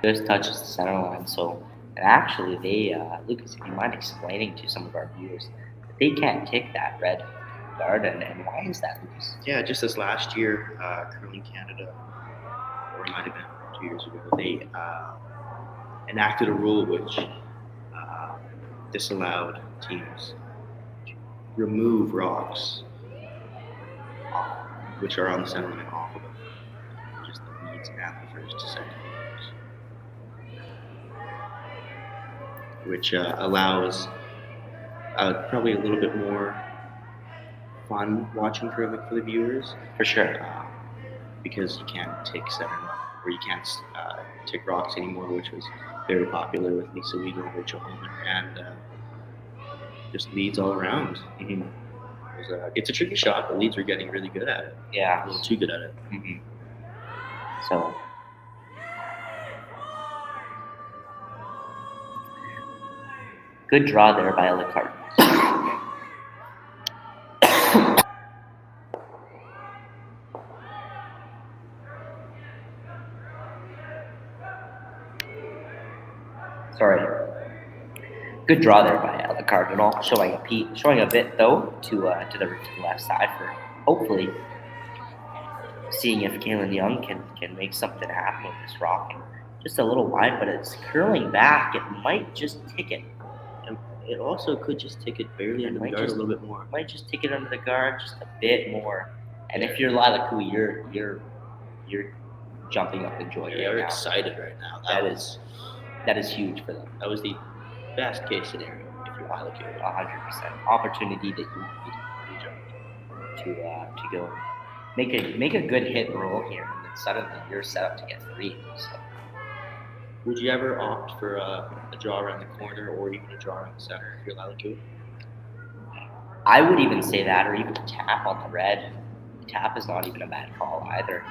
Just touches the center line. So, and actually, Lucas, if you mind explaining to some of our viewers, that they can't take that red guard, and why is that, Lucas? Yeah, just as last year, Curling Canada, or it might have been 2 years ago, they enacted a rule which disallowed teams to remove rocks which are on the center line off of it, just the leads and the first to second rows, which allows probably a little bit more fun watching curling for the viewers. For sure. Because you can't take center line, or you can't take rocks anymore, which was very popular with Lisa Weigel and Rachel Holman, and just leads all around. It's a tricky shot, but leads were getting really good at it. Yeah. A little too good at it. So, good draw there by Ella Cardinal. Sorry. Good draw there by Ella Cardinal, showing a bit though to the left side for hopefully seeing if Kaylin Young can make something happen with this rock. And just a little wide, but it's curling back. It might just tick it. And it also could just tick it barely under the guard a little bit more. Might just tick it under the guard just a bit more. And if you're Lila Koe, you're jumping up in joy. You're excited right now. That is huge for them. That was the best case scenario if you're Lila Koe. 100% opportunity that you need to go make a good hit and roll here, and then suddenly you're set up to get three. So. Would you ever opt for a draw around the corner or even a draw around the center if you're Lila Koe? I would even say that, or even a tap on the red. Tap is not even a bad call either.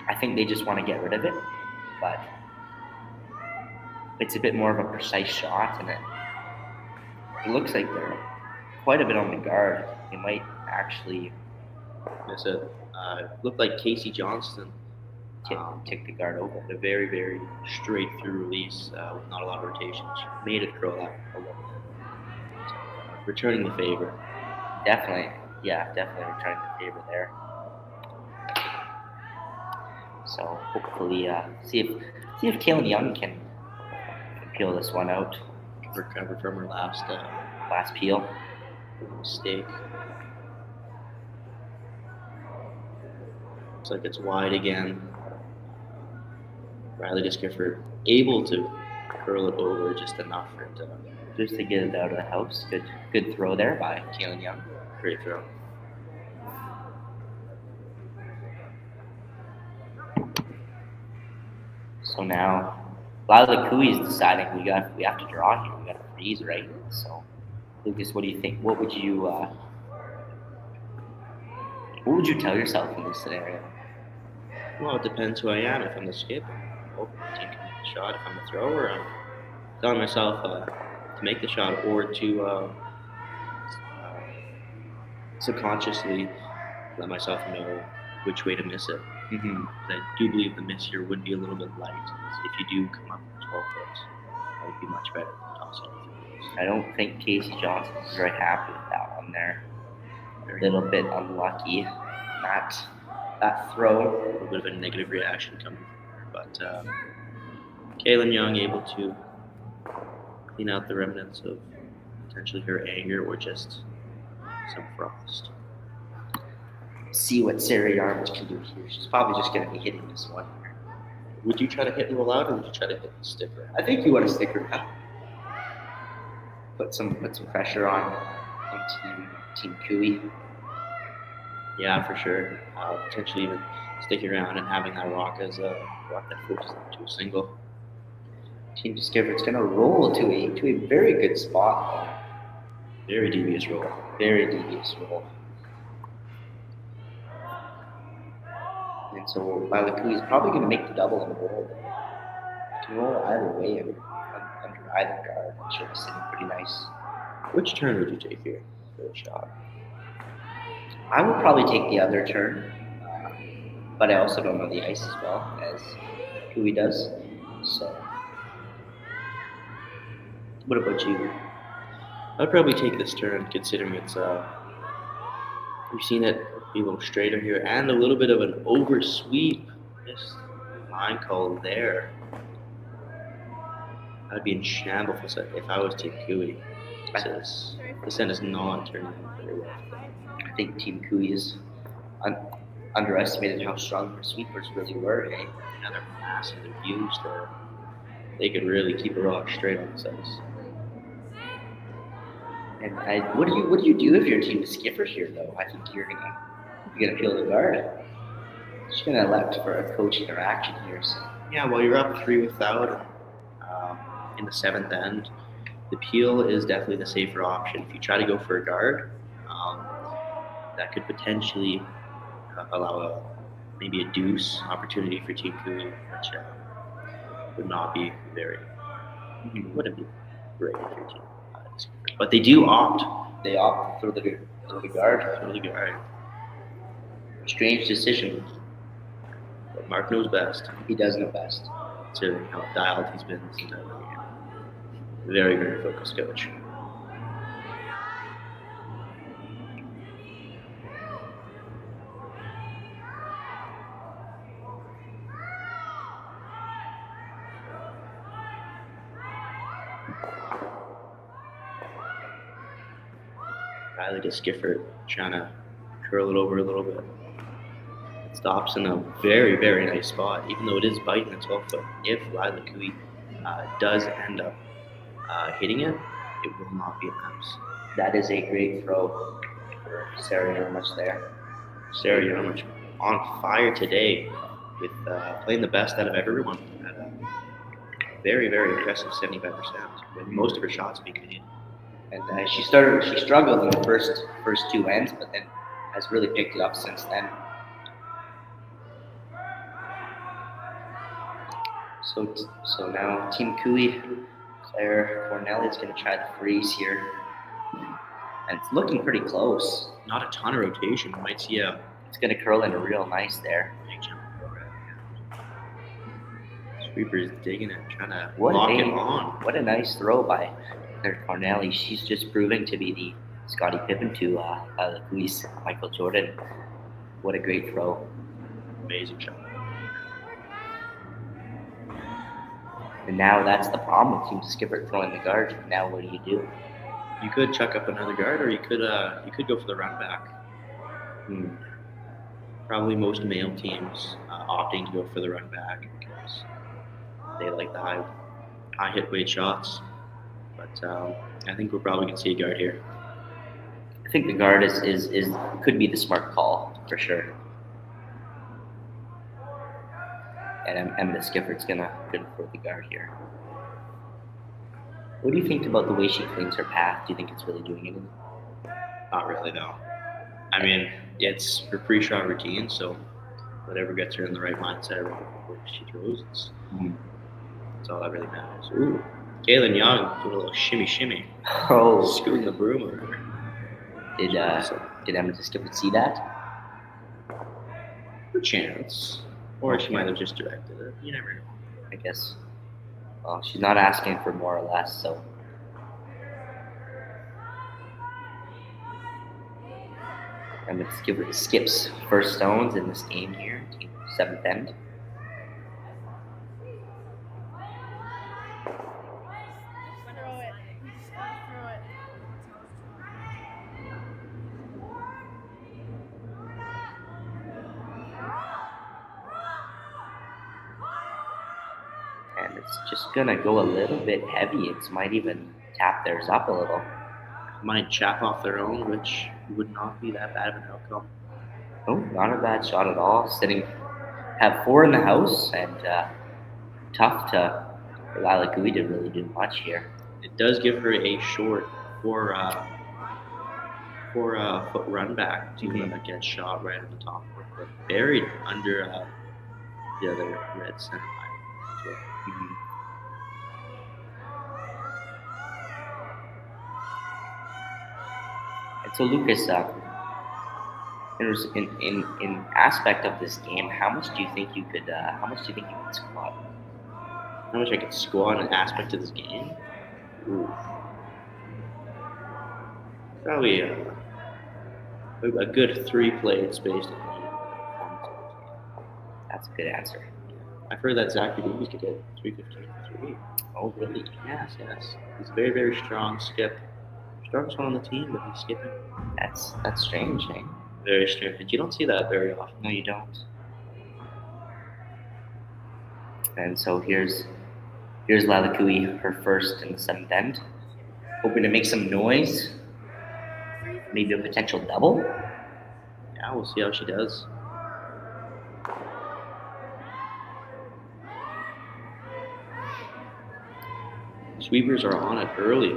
I think they just want to get rid of it, but it's a bit more of a precise shot, and it looks like they're quite a bit on the guard. They might actually miss it. Looked like Casey Johnston tick the guard over. A very, very straight through release with not a lot of rotation. She made it curl out a little bit. Returning the favor. Definitely returning the favor there. So hopefully, see if Kaylin Young can peel this one out. Recover from her last peel. Mistake. Looks like it's wide again. Riley Deschiffart able to curl it over just enough for it just to get it out of the house. Good throw there by Kaylin Young. Great throw. So now, Lila Koe is deciding we have to draw here. We got to freeze, right? So, Lucas, what do you think? What would you tell yourself in this scenario? Well, it depends who I am. If I'm the skip, I'm hoping the team can make the shot. If I'm the thrower, I'm telling myself to make the shot or to subconsciously let myself know which way to miss it. I do believe the miss here would be a little bit light. If you do come up with 12 foot, it would be much better than tossing it. I don't think Casey Johnson is very happy with that one there. A little bit unlucky. That throw. A little bit of a negative reaction coming from her, but Kaylin Young able to clean out the remnants of potentially her anger or just some frost. See what Sarah Yarmouth can do here. She's probably just going to be hitting this one. Would you try to hit and roll out, or would you try to hit and stick her? I think you want to stick her out. Put some pressure on Team Koe. Yeah, for sure. Potentially even sticking around and having that rock as a rock that forces them to a single. Team Deschiffart going to roll to a very good spot. Very devious roll. Very devious roll. And so Lila Koe is probably going to make the double in the roll. You can roll either way under either guard. It should be sitting pretty nice. Which turn would you take here for the shot? I would probably take the other turn, but I also don't know the ice as well as Koe does. So, what about you? I'd probably take this turn, considering it's we've seen it be a little straighter here and a little bit of an oversweep. This line call there. I'd be in shambles if I was Team Koe. This end is not turning out very well. I think Team Koe is underestimated how strong her sweepers really were. Hey, they're massive. They're huge. They could really keep a rock straight on this ice. And what do you do if you're Team Deschiffart here, though? I think you're gonna peel the guard. She's gonna elect for a coach interaction here. So. Yeah, well, you're up 3 without in the 7th end. The peel is definitely the safer option. If you try to go for a guard, that could potentially allow maybe a deuce opportunity for Team Koe, which would not be wouldn't be great for your team. But they do opt. They opt for the guard. Throw the guard. Strange decision. But Mark knows best. He does know best. To how dialed he's been this entire game. Very, very focused coach. Lila Deschiffart trying to curl it over a little bit. It stops in a very, very nice spot, even though it is biting the 12 foot. If Lila Koe does end up hitting it, it will not be a house. That is a great throw for Sarah Yarmouth there. Sarah Yarmouth on fire today with playing the best out of everyone at a very, very impressive 75%, with most of her shots being hit. And she struggled in the first 2 ends, but then has really picked it up since then. So now Team Koe, Claire Cornell is going to try the freeze here, and it's looking pretty close. Not a ton of rotation. You might see it's going to curl in real nice there. Sweeper's digging it, trying to lock it on. What a nice throw by Claire Cornell. She's just proving to be the Scottie Pippen to Koe's Michael Jordan. What a great throw. Amazing shot. And now that's the problem with Team Deschiffart throwing the guard. Now what do? You could chuck up another guard, or you could go for the run back. Probably most male teams opting to go for the run back because they like the high hit weight shots. But I think we're probably gonna see a guard here. I think the guard is could be the smart call for sure. And Deschiffart gonna throw the guard here. What do you think about the way she cleans her path? Do you think it's really doing anything? Not really, no. I mean, it's her pre-shot routine, so whatever gets her in the right mindset where she throws, that's all that really matters. Ooh, Kaylin Young doing a little shimmy. Oh, scooting the broom over. Did Emma Deschiffart see that? A chance. Or she might have just directed it. You never know. I guess. Well, she's not asking for more or less, so And the skipper skips first stones in this game here, team 7th end. Throw it. Just gotta throw it. And it's just gonna go a little bit heavy. It might even tap theirs up a little. Might chap off their own, which would not be that bad of an outcome. Oh, not a bad shot at all. Have 4 in the house, and tough to Lila Koe didn't really do much here. It does give her a short 4 foot run back to get shot right at the top, but buried under the other red center line as well. And so Lucas, in aspect of this game, how much do you think you could squat? How much I could squat in an aspect of this game? Ooh. Probably a good 3 plates based on That's a good answer. I've heard that Zachary Davies could get 315 for 3. Oh, really? Yes. He's a very, very strong skip. Strongest one on the team, but he's skipping. That's strange, eh? Very strange. You don't see that very often. No, you don't. And so here's Lila Koe, her first in the 7th end. Hoping to make some noise. Maybe a potential double. Yeah, we'll see how she does. Sweepers are on it early.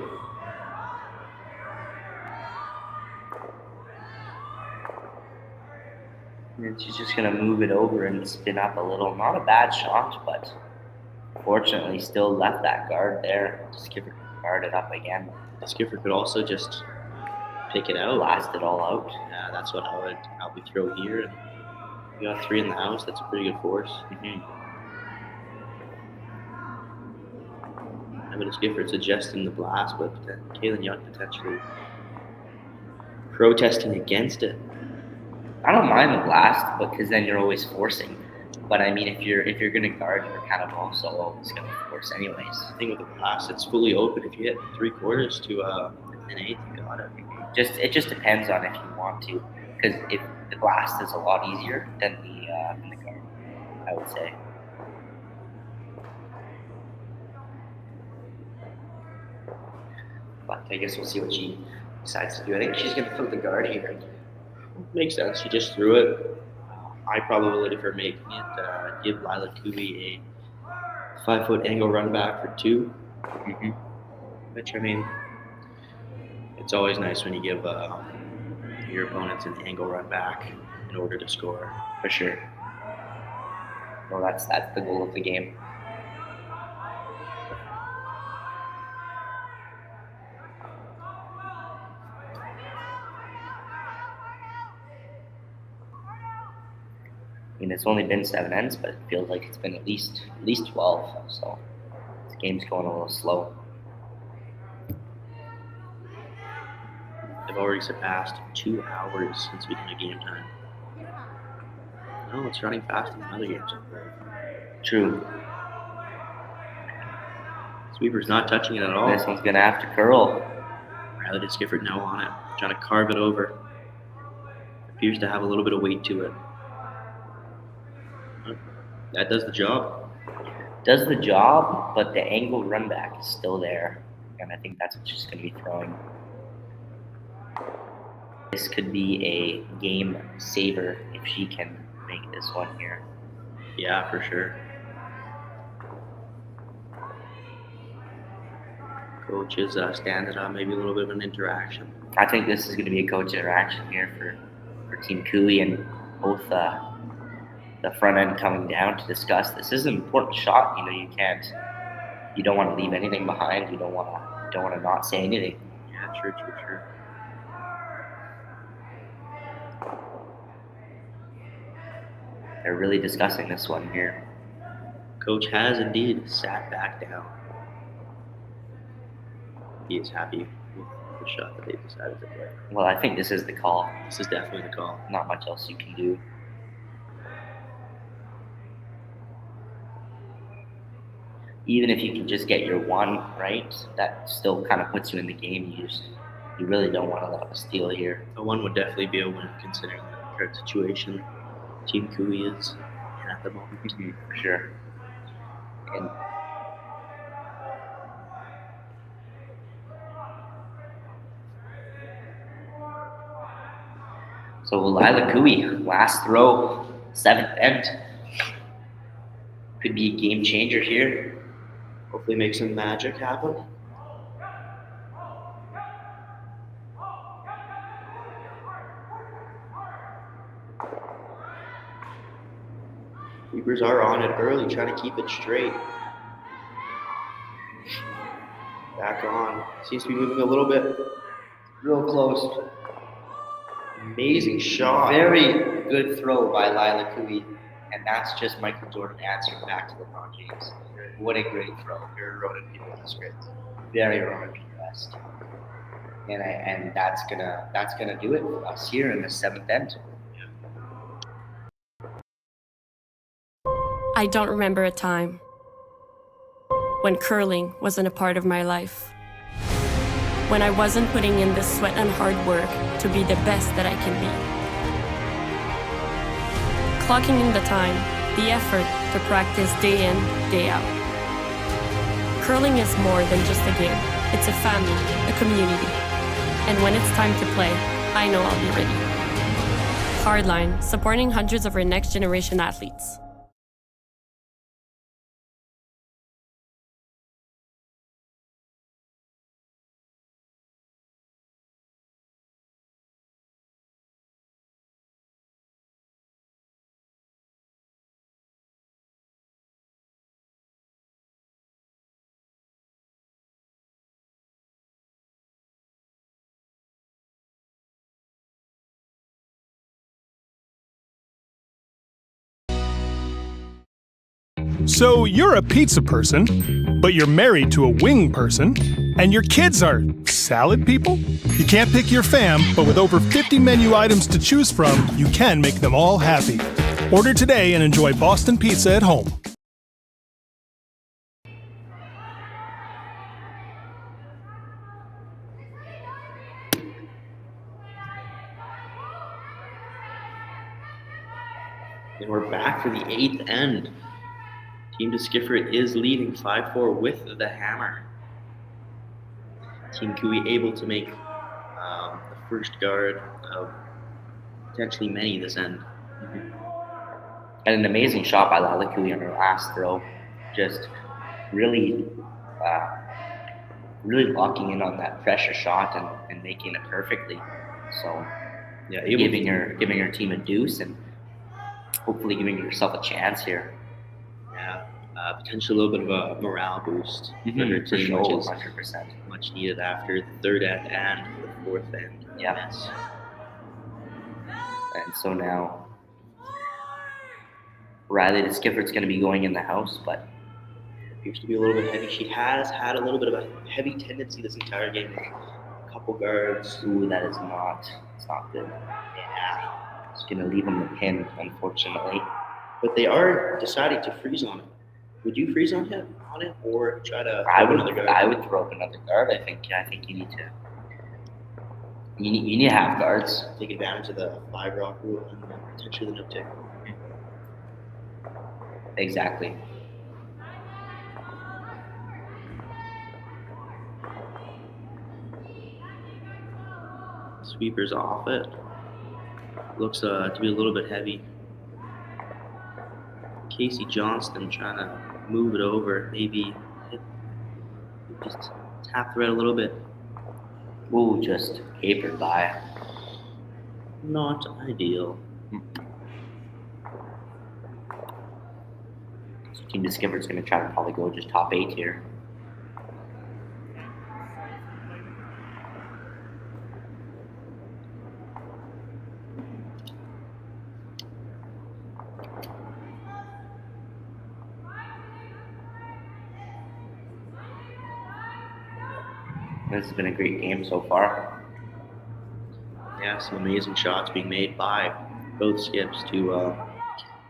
And she's just going to move it over and spin up a little. Not a bad shot, but fortunately still left that guard there. Deschiffart guard it up again. Deschiffart could also just pick it out. Blast it all out. Yeah, that's what I'll be throw here. And we got 3 in the house. That's a pretty good force. But Deschiffart suggesting the blast, but Kaylin Young potentially protesting against it. I don't mind the blast, because then you're always forcing. But I mean, if you're gonna guard, you're kind of also always gonna force anyways. The thing with the blast, it's fully open. If you hit 3/4 to an 1/8, you got it. It just depends on if you want to, because if the blast is a lot easier than the guard, I would say. But I guess we'll see what she decides to do. I think she's gonna flip the guard here. Makes sense. She just threw it. High probability for making it. Give Lila Koe a 5-foot angle run back for 2. Which, I mean, it's always nice when you give your opponents an angle run back in order to score. For sure. No, that's the goal of the game. I mean, it's only been 7 ends, but it feels like it's been at least 12. So this game's going a little slow. They've already surpassed 2 hours since we did game time. No, it's running faster than other games. True. Sweeper's not touching it at all. This one's gonna have to curl. Riley Deschiffart now on it, trying to carve it over. Appears to have a little bit of weight to it. That does the job. Does the job, but the angle run back is still there. And I think that's what she's going to be throwing. This could be a game saver if she can make this one here. Yeah, for sure. Coach is standing on maybe a little bit of an interaction. I think this is going to be a coach interaction here for Team Koe and both the front end coming down to discuss. This is an important shot. You know, you don't want to leave anything behind. You don't want to not say anything. Yeah, true. They're really discussing this one here. Coach has indeed sat back down. He is happy with the shot that they decided to play. Well, I think this is the call. This is definitely the call. Not much else you can do. Even if you can just get your one right, that still kind of puts you in the game. You really don't want to let up a steal here. A one would definitely be a win considering the current situation Team Koe is in at the moment. For sure. And so Lila Koe, last throw, 7th end. Could be a game changer here. Hopefully make some magic happen. Sweepers are on it early, trying to keep it straight. Back on. Seems to be moving a little bit. Real close. Amazing shot. Very good throw by Lila Koe. And that's just Michael Jordan answering back to LeBron James. What a great throw. Very Ronan people script. Very Ronan Peter-esque. And that's gonna do it for us here in the 7th end. I don't remember a time when curling wasn't a part of my life. When I wasn't putting in the sweat and hard work to be the best that I can be. Clocking in the time, the effort to practice day in, day out. Curling is more than just a game. It's a family, a community. And when it's time to play, I know I'll be ready. Hardline, supporting hundreds of our next generation athletes. So you're a pizza person, but you're married to a wing person, and your kids are salad people? You can't pick your fam, but with over 50 menu items to choose from, you can make them all happy. Order today and enjoy Boston pizza at home. And we're back for the 8th end. Team Deschiffart is leading 5-4 with the hammer. Team Koe able to make the first guard of potentially many this end. And an amazing shot by Lila Koe on her last throw. Just really locking in on that pressure shot and making it perfectly. So yeah, giving her team a deuce and hopefully giving yourself a chance here. Yeah, potentially a little bit of a morale boost for her team, sure, which is 100%. much needed after the 3rd end and the 4th end. Yeah. Miss. And so now Riley Deschifart's going to be going in the house, but appears to be a little bit heavy. She has had a little bit of a heavy tendency this entire game. A couple guards. Ooh, it's not good. Yeah. It's going to leave him the pin, unfortunately. But they are deciding to freeze on him. Would you freeze on him, or try to? I would throw up another guard. I think you need to. You need to have guards. Take advantage of the 5 rock rule and potentially the no tick. Exactly. Sweeper's off it. Looks to be a little bit heavy. Casey Johnston trying to move it over, maybe just tap the red a little bit. Ooh, just capered by. Not ideal. So Team Deschifart's going to try to probably go just top 8 here. This has been a great game so far. Yeah, some amazing shots being made by both skips to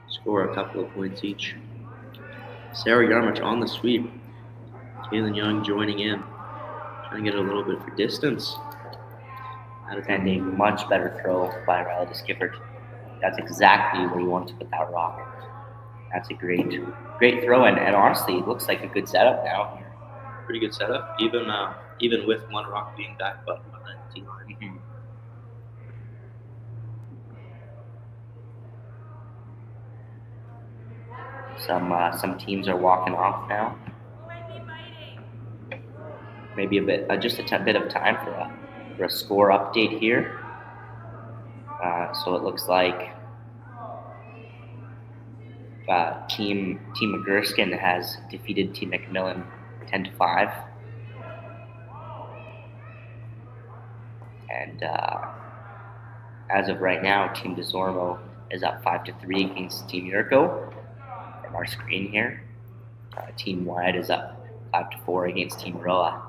score a couple of points each. Sarah Yarmich on the sweep. Kaylin Young joining in, trying to get a little bit for distance. And a much better throw by Lila Deschiffart. That's exactly where you want to put that rock. That's a great throw, and honestly, it looks like a good setup now. Pretty good setup, even with one rock being back button on that T line. Some teams are walking off now. Maybe just a bit of time for a score update here. So it looks like Team McGurskin has defeated Team McMillan 10-5, and as of right now, Team DeZormo is up 5-3 against Team Yurko. From our screen here, Team Wide is up 5-4 against Team Roa.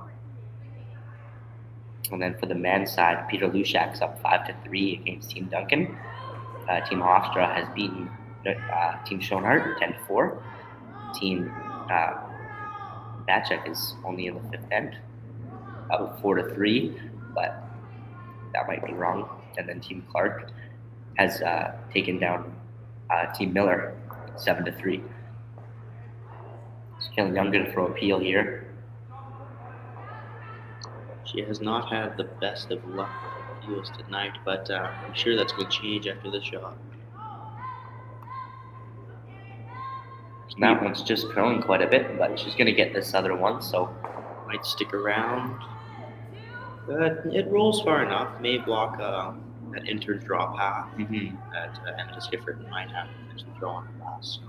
And then for the men's side, Peter Lushak's up 5-3 against Team Duncan. Team Hofstra has beaten Team Schoenhart 10-4. Team Batchek is only in the fifth end, up 4-3, but that might be wrong. And then Team Clark has taken down Team Miller 7-3. So Kaylin Young gonna throw a peel here. She has not had the best of luck with peels tonight, but I'm sure that's going to change after this shot. That one's just curling quite a bit, but she's going to get this other one, so might stick around. But it rolls far enough. May block that intern draw path that Emma Deschiffart might have to potentially throw on the pass.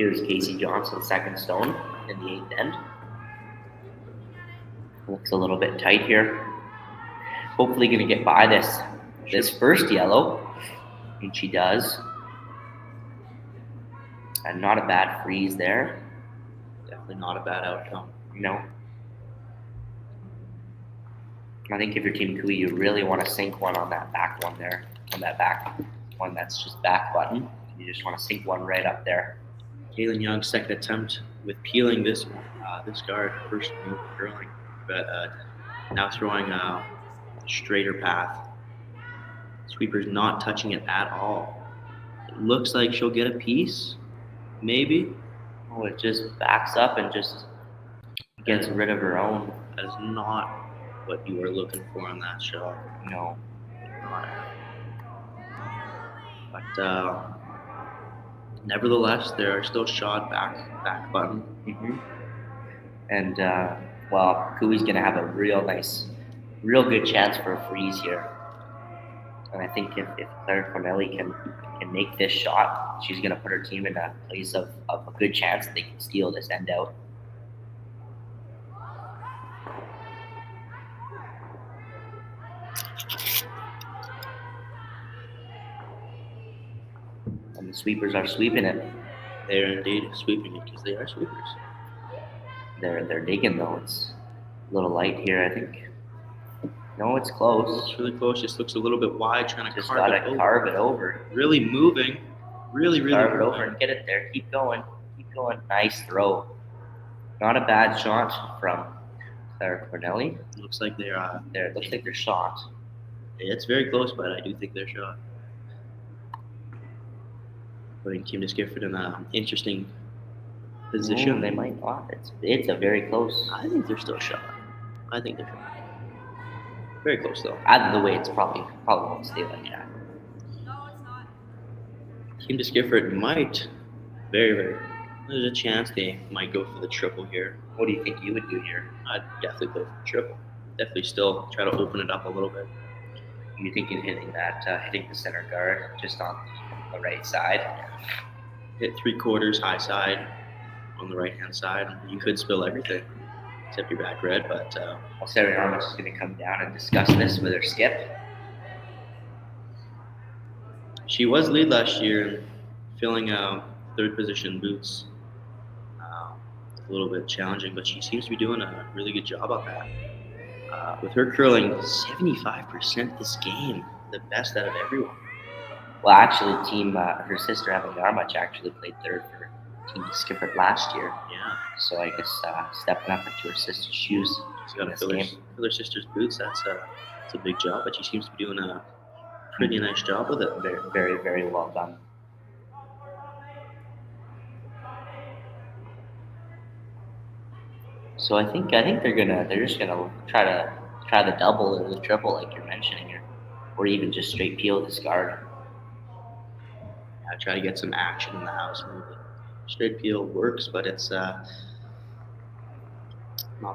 here's Casey Johnson, second stone in the eighth end. Looks a little bit tight here. Hopefully going to get by this first yellow, and she does. And not a bad freeze there. Definitely not a bad outcome. No. I think if you're Team Koe, you really want to sink one on that back one there, on that back one that's just back button. You just want to sink one right up there. Kaylin Young's second attempt with peeling this guard, first move curling, but now throwing a straighter path. Sweeper's not touching it at all. It looks like she'll get a piece, maybe. Oh, it just backs up and just gets rid of her own. That is not what you were looking for on that shot. No. But nevertheless, there are still shot back button. Mm-hmm. And well, Koe's gonna have a real good chance for a freeze here. And I think if Claire Corneli can make this shot, she's gonna put her team in a place of a good chance that they can steal this end out. And the sweepers are sweeping it. They are indeed sweeping it because they are sweepers. They're digging though. It's a little light here, I think. No, it's close. It's really close. Just looks a little bit wide, trying to just carve it over. Really moving. Really carve moving. It over and get it there. Keep going. Nice throw. Not a bad shot from Claire Corneli. Looks like they're there. Looks like they're shot. It's very close, but I do think they're shot. Putting Team Deschiffart in an interesting position. They might not. It's a very close. I think they're still shot. I think they're shot. Very close though. Either the way, it's probably won't stay like that. No, it's not. Team Deschiffart might there's a chance they might go for the triple here. What do you think you would do here? I'd definitely go for the triple. definitely still try to open it up a little bit. You're thinking hitting the center guard just on the right side. Hit 3/4 high side on the right hand side. You could spill everything except your back red, but Sarah Yarmouth is going to come down and discuss this with her skip. She was lead last year in filling third position boots. A little bit challenging, but she seems to be doing a really good job on that. With her curling 75% this game, the best out of everyone. Well, actually, her sister Evan Yarmouth actually played third for Team Deschiffart last year. Yeah. So I guess stepping up into her sister's shoes. She's got to fill her sister's boots. That's a big job, but she seems to be doing a pretty nice job with it. Very, very, very well done. So I think they're just gonna try the double or the triple like you're mentioning, or even just straight peel this guard. I try to get some action in the house. Maybe. Straight peel works, but it's not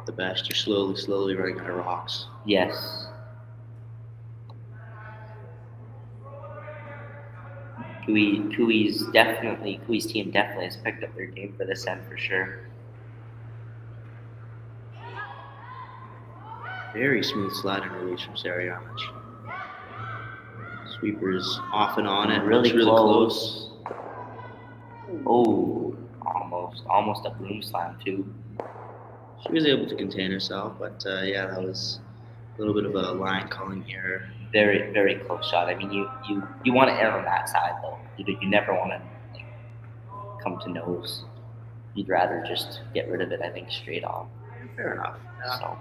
the best. You're slowly running out of rocks. Yes. Koe's team definitely has picked up their game for this end for sure. Very smooth slide and release from Sarah Yarmouth. Sweepers off and on it. Really close. Oh, almost a boom slam too. She was able to contain herself, but yeah, that was a little bit of a line calling error. Very, very close shot. I mean, you want to err on that side though. You never want to come to nose. You'd rather just get rid of it. I think straight on. Fair enough. Yeah. So.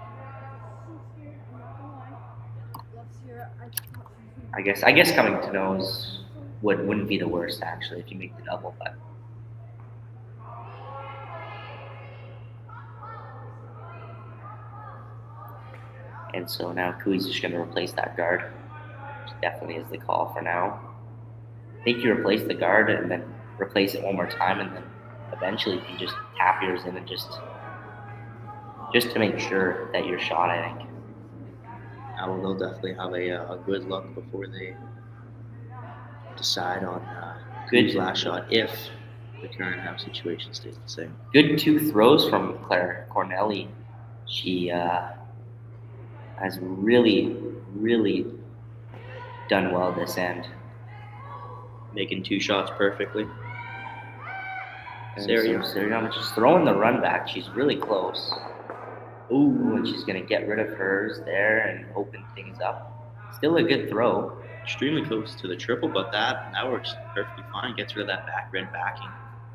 I guess coming to nose wouldn't be the worst actually if you make the double, but and so now Koe's just going to replace that guard, which definitely is the call for now. I think you replace the guard and then replace it one more time, and then eventually you can just tap yours in and just to make sure that you're shot, I think. Well, they'll definitely have a good look before they decide on good last shot if the current house situation stays the same. Good 2 throws from Claire Cornelli. She has really, really done well this end. Making 2 shots perfectly. Sarah just throwing the run back. She's really close. Ooh, and she's going to get rid of hers there and open things up. Still a good throw. Extremely close to the triple, but that works perfectly fine. Gets rid of that back red backing.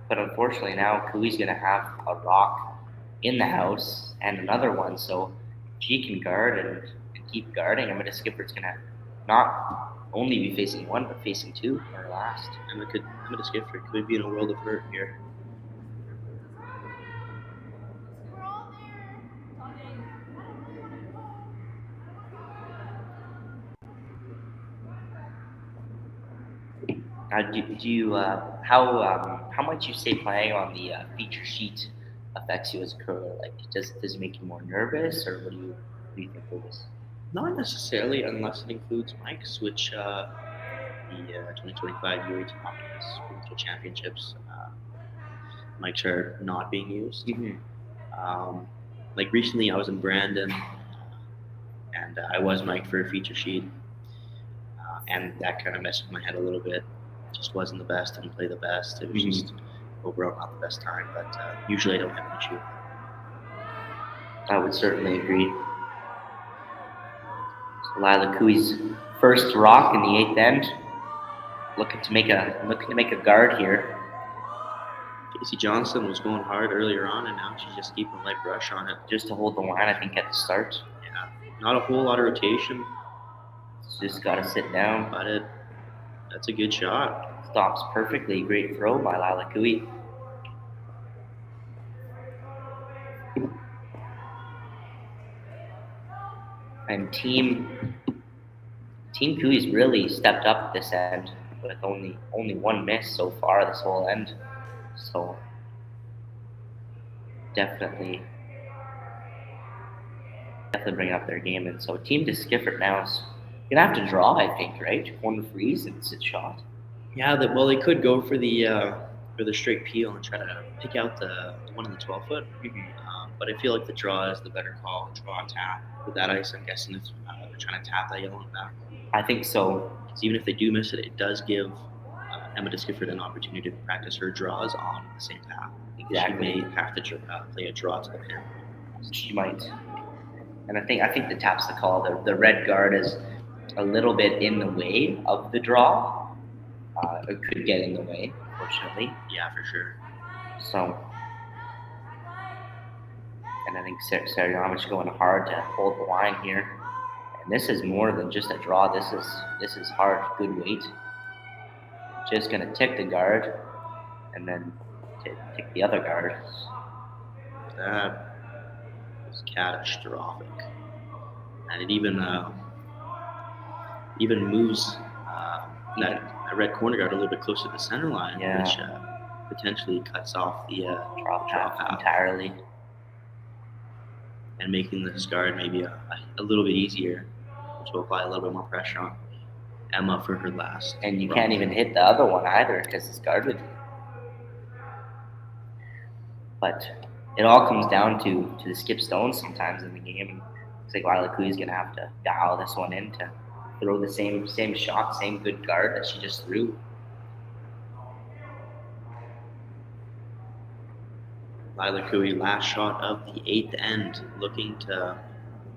But unfortunately now, Koe's going to have a rock in the house and another one, so she can guard and keep guarding. I'm going to Skipper's going to not only be facing one, but facing 2 or last. I'm going to Skipper could be in a world of hurt here. How much you say playing on the feature sheet affects you as a curler? Like, does it make you more nervous, or what do you think of this? Not necessarily, unless it includes mics, which the 2025 U18 Optimist Provincial Championships mics are not being used. Mm-hmm. Like recently, I was in Brandon, and I was mic'd for a feature sheet, and that kind of messed with my head a little bit. Just wasn't the best, didn't play the best. It was just overall not the best time, but usually I don't have an issue. I would certainly agree. So Lila Koe's first rock in the 8th end, looking to make a guard here. Casey Johnson was going hard earlier on, and now she's just keeping a light brush on it. Just to hold the line, I think, at the start. Yeah, not a whole lot of rotation. Just got to sit down. But that's a good shot. Stops perfectly. Great throw by Lila Koe. And Team Koe's really stepped up this end with only one miss so far this whole end. So definitely bring up their game. And so Team Deschiffart now is gonna have to draw, I think, right? Corner freeze and sit shot. Yeah, well, they could go for the straight peel and try to pick out the one in the 12-foot. But I feel like the draw is the better call. Draw tap with that ice. I'm guessing it's they're trying to tap that yellow in the back. I think so. Because even if they do miss it, it does give Emma Deschiffart an opportunity to practice her draws on the same path. Exactly. She may have to play a draw to the pin. She might. And I think the tap's the call. The red guard is a little bit in the way of the draw. It could get in the way, unfortunately. Yeah, for sure. So, and I think Sawiak going hard to hold the line here. And this is more than just a draw. This is hard, good weight. Just gonna tick the guard, and then tick the other guard. That is catastrophic, and it even moves that red corner guard a little bit closer to the center line, which potentially cuts off the draw path entirely, and making this guard maybe a little bit easier, which will apply a little bit more pressure on Emma for her last. And you can't even hit the other one either because it's guarded. But it all comes down to the skip stones sometimes in the game. It's like Lila Koe is going to have to dial this one in to throw the same shot, same good guard that she just threw. Lila Koe, last shot of the 8th end, looking to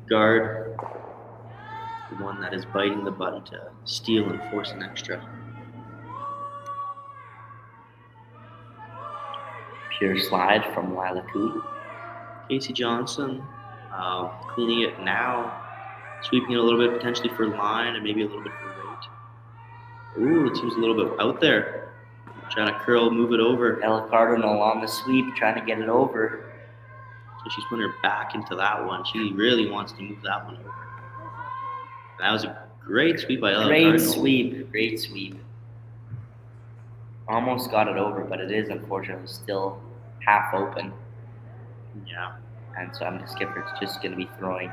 guard the one that is biting the button to steal and force an extra. Pure slide from Lila Koe. Casey Johnson cleaning it now, sweeping it a little bit potentially for line and maybe a little bit for weight. Ooh, it seems a little bit out there. Trying to curl, move it over. Ella Cardinal on the sweep, trying to get it over. So she's putting her back into that one. She really wants to move that one over. That was a great sweep by Ella Cardinal. Great sweep. Almost got it over, but it is unfortunately still half open. Yeah. And so Deschiffart just going to be throwing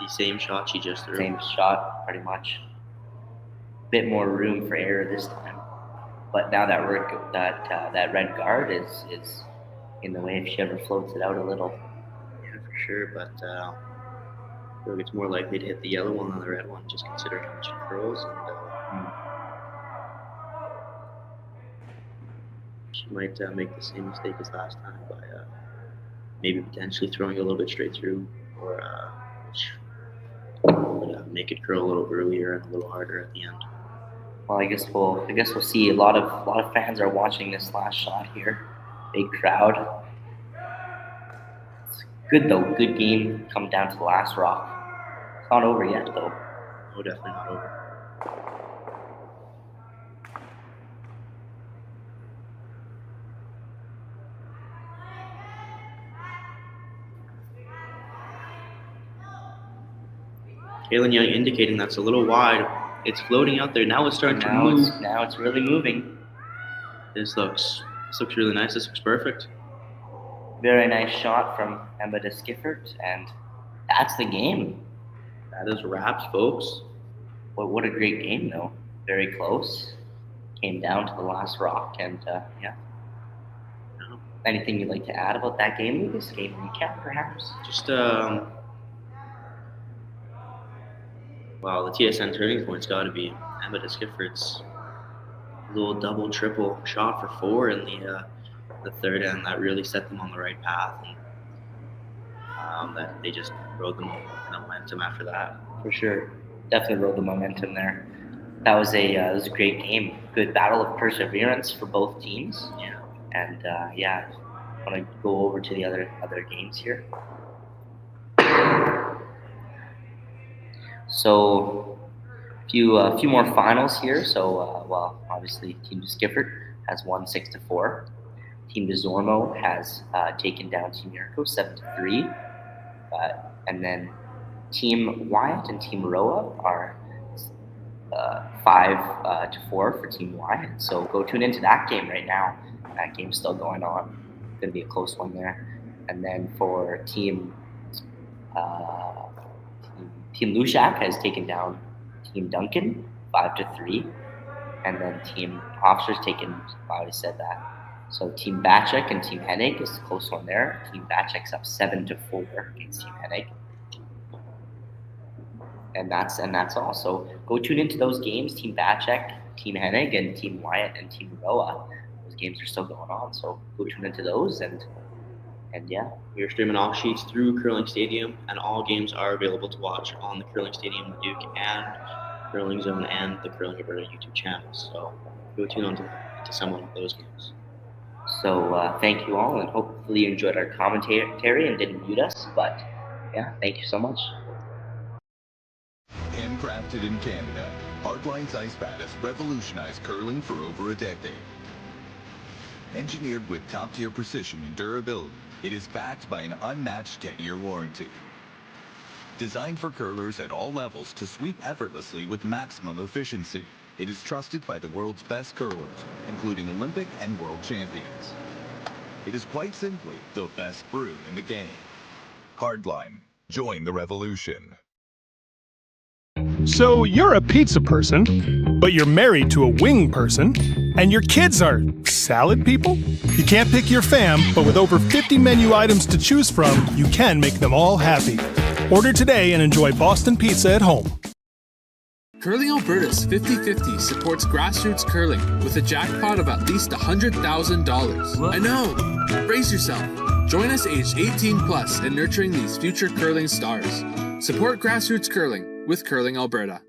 the same shot she just threw. Same shot, pretty much. Bit more room for error this time. But now that red guard is in the way if she ever floats it out a little. Yeah, for sure. But I feel like it's more likely to hit the yellow one than the red one, just considering how much it curls. And she might make the same mistake as last time by maybe potentially throwing a little bit straight through, or which would make it curl a little earlier and a little harder at the end. Well, I guess we'll see. A lot of fans are watching this last shot here. Big crowd. It's good though. Good game. Come down to the last rock. It's not over yet though. No, definitely not over. Kaylin Young indicating that's a little wide. It's floating out there. Now it's starting to move. Now it's really moving. This looks really nice. This looks perfect. Very nice shot from Emma Deschiffart, and that's the game. That is wraps, folks. What a great game, though. Very close. Came down to the last rock, and yeah. Anything you'd like to add about that game, Lucas? Game recap, perhaps? Just well, the TSN turning point's got to be Emma Deschiffart's little double, triple shot for 4 in the third end that really set them on the right path, and that they just rode the momentum after that. For sure, definitely rode the momentum there. That was a great game. Good battle of perseverance for both teams. Yeah, and yeah, I want to go over to the other games here. So, a few more finals here. So, well, obviously, Team Deschiffart has won 6-4. Team DeZormo has taken down Team Mirko 7-3, and then Team Wyatt and Team Roa are 5-4 for Team Wyatt. So, go tune into that game right now. That game's still going on. It's going to be a close one there. And then for Team Team Lushak has taken down Team Duncan 5-3, and then Team Officers taken. I already said that. So Team Batchek and Team Hennig is a close one there. Team Batchek's up 7-4 against Team Hennig. And that's all. So go tune into those games, Team Batchek, Team Hennig, and Team Wyatt and Team Roa. Those games are still going on, so go tune into those and yeah. We are streaming all sheets through Curling Stadium, and all games are available to watch on the Curling Stadium Leduc and Curling Zone and the Curling Alberta YouTube channels. So go tune on to some of those games. So thank you all, and hopefully you enjoyed our commentary and didn't mute us. But yeah, thank you so much. Handcrafted in Canada, Hardline's Ice Pad has revolutionized curling for over a decade. Engineered with top-tier precision and durability, it is backed by an unmatched 10-year warranty. Designed for curlers at all levels to sweep effortlessly with maximum efficiency, it is trusted by the world's best curlers, including Olympic and world champions. It is quite simply the best brew in the game. Hardline, join the revolution. So you're a pizza person, but you're married to a wing person, and your kids are salad people? You can't pick your fam, but with over 50 menu items to choose from, you can make them all happy. Order today and enjoy Boston pizza at home. Curling Alberta's 50-50 supports grassroots curling with a jackpot of at least $100,000. I know! Brace yourself. Join us aged 18 plus in nurturing these future curling stars. Support grassroots curling with Curling Alberta.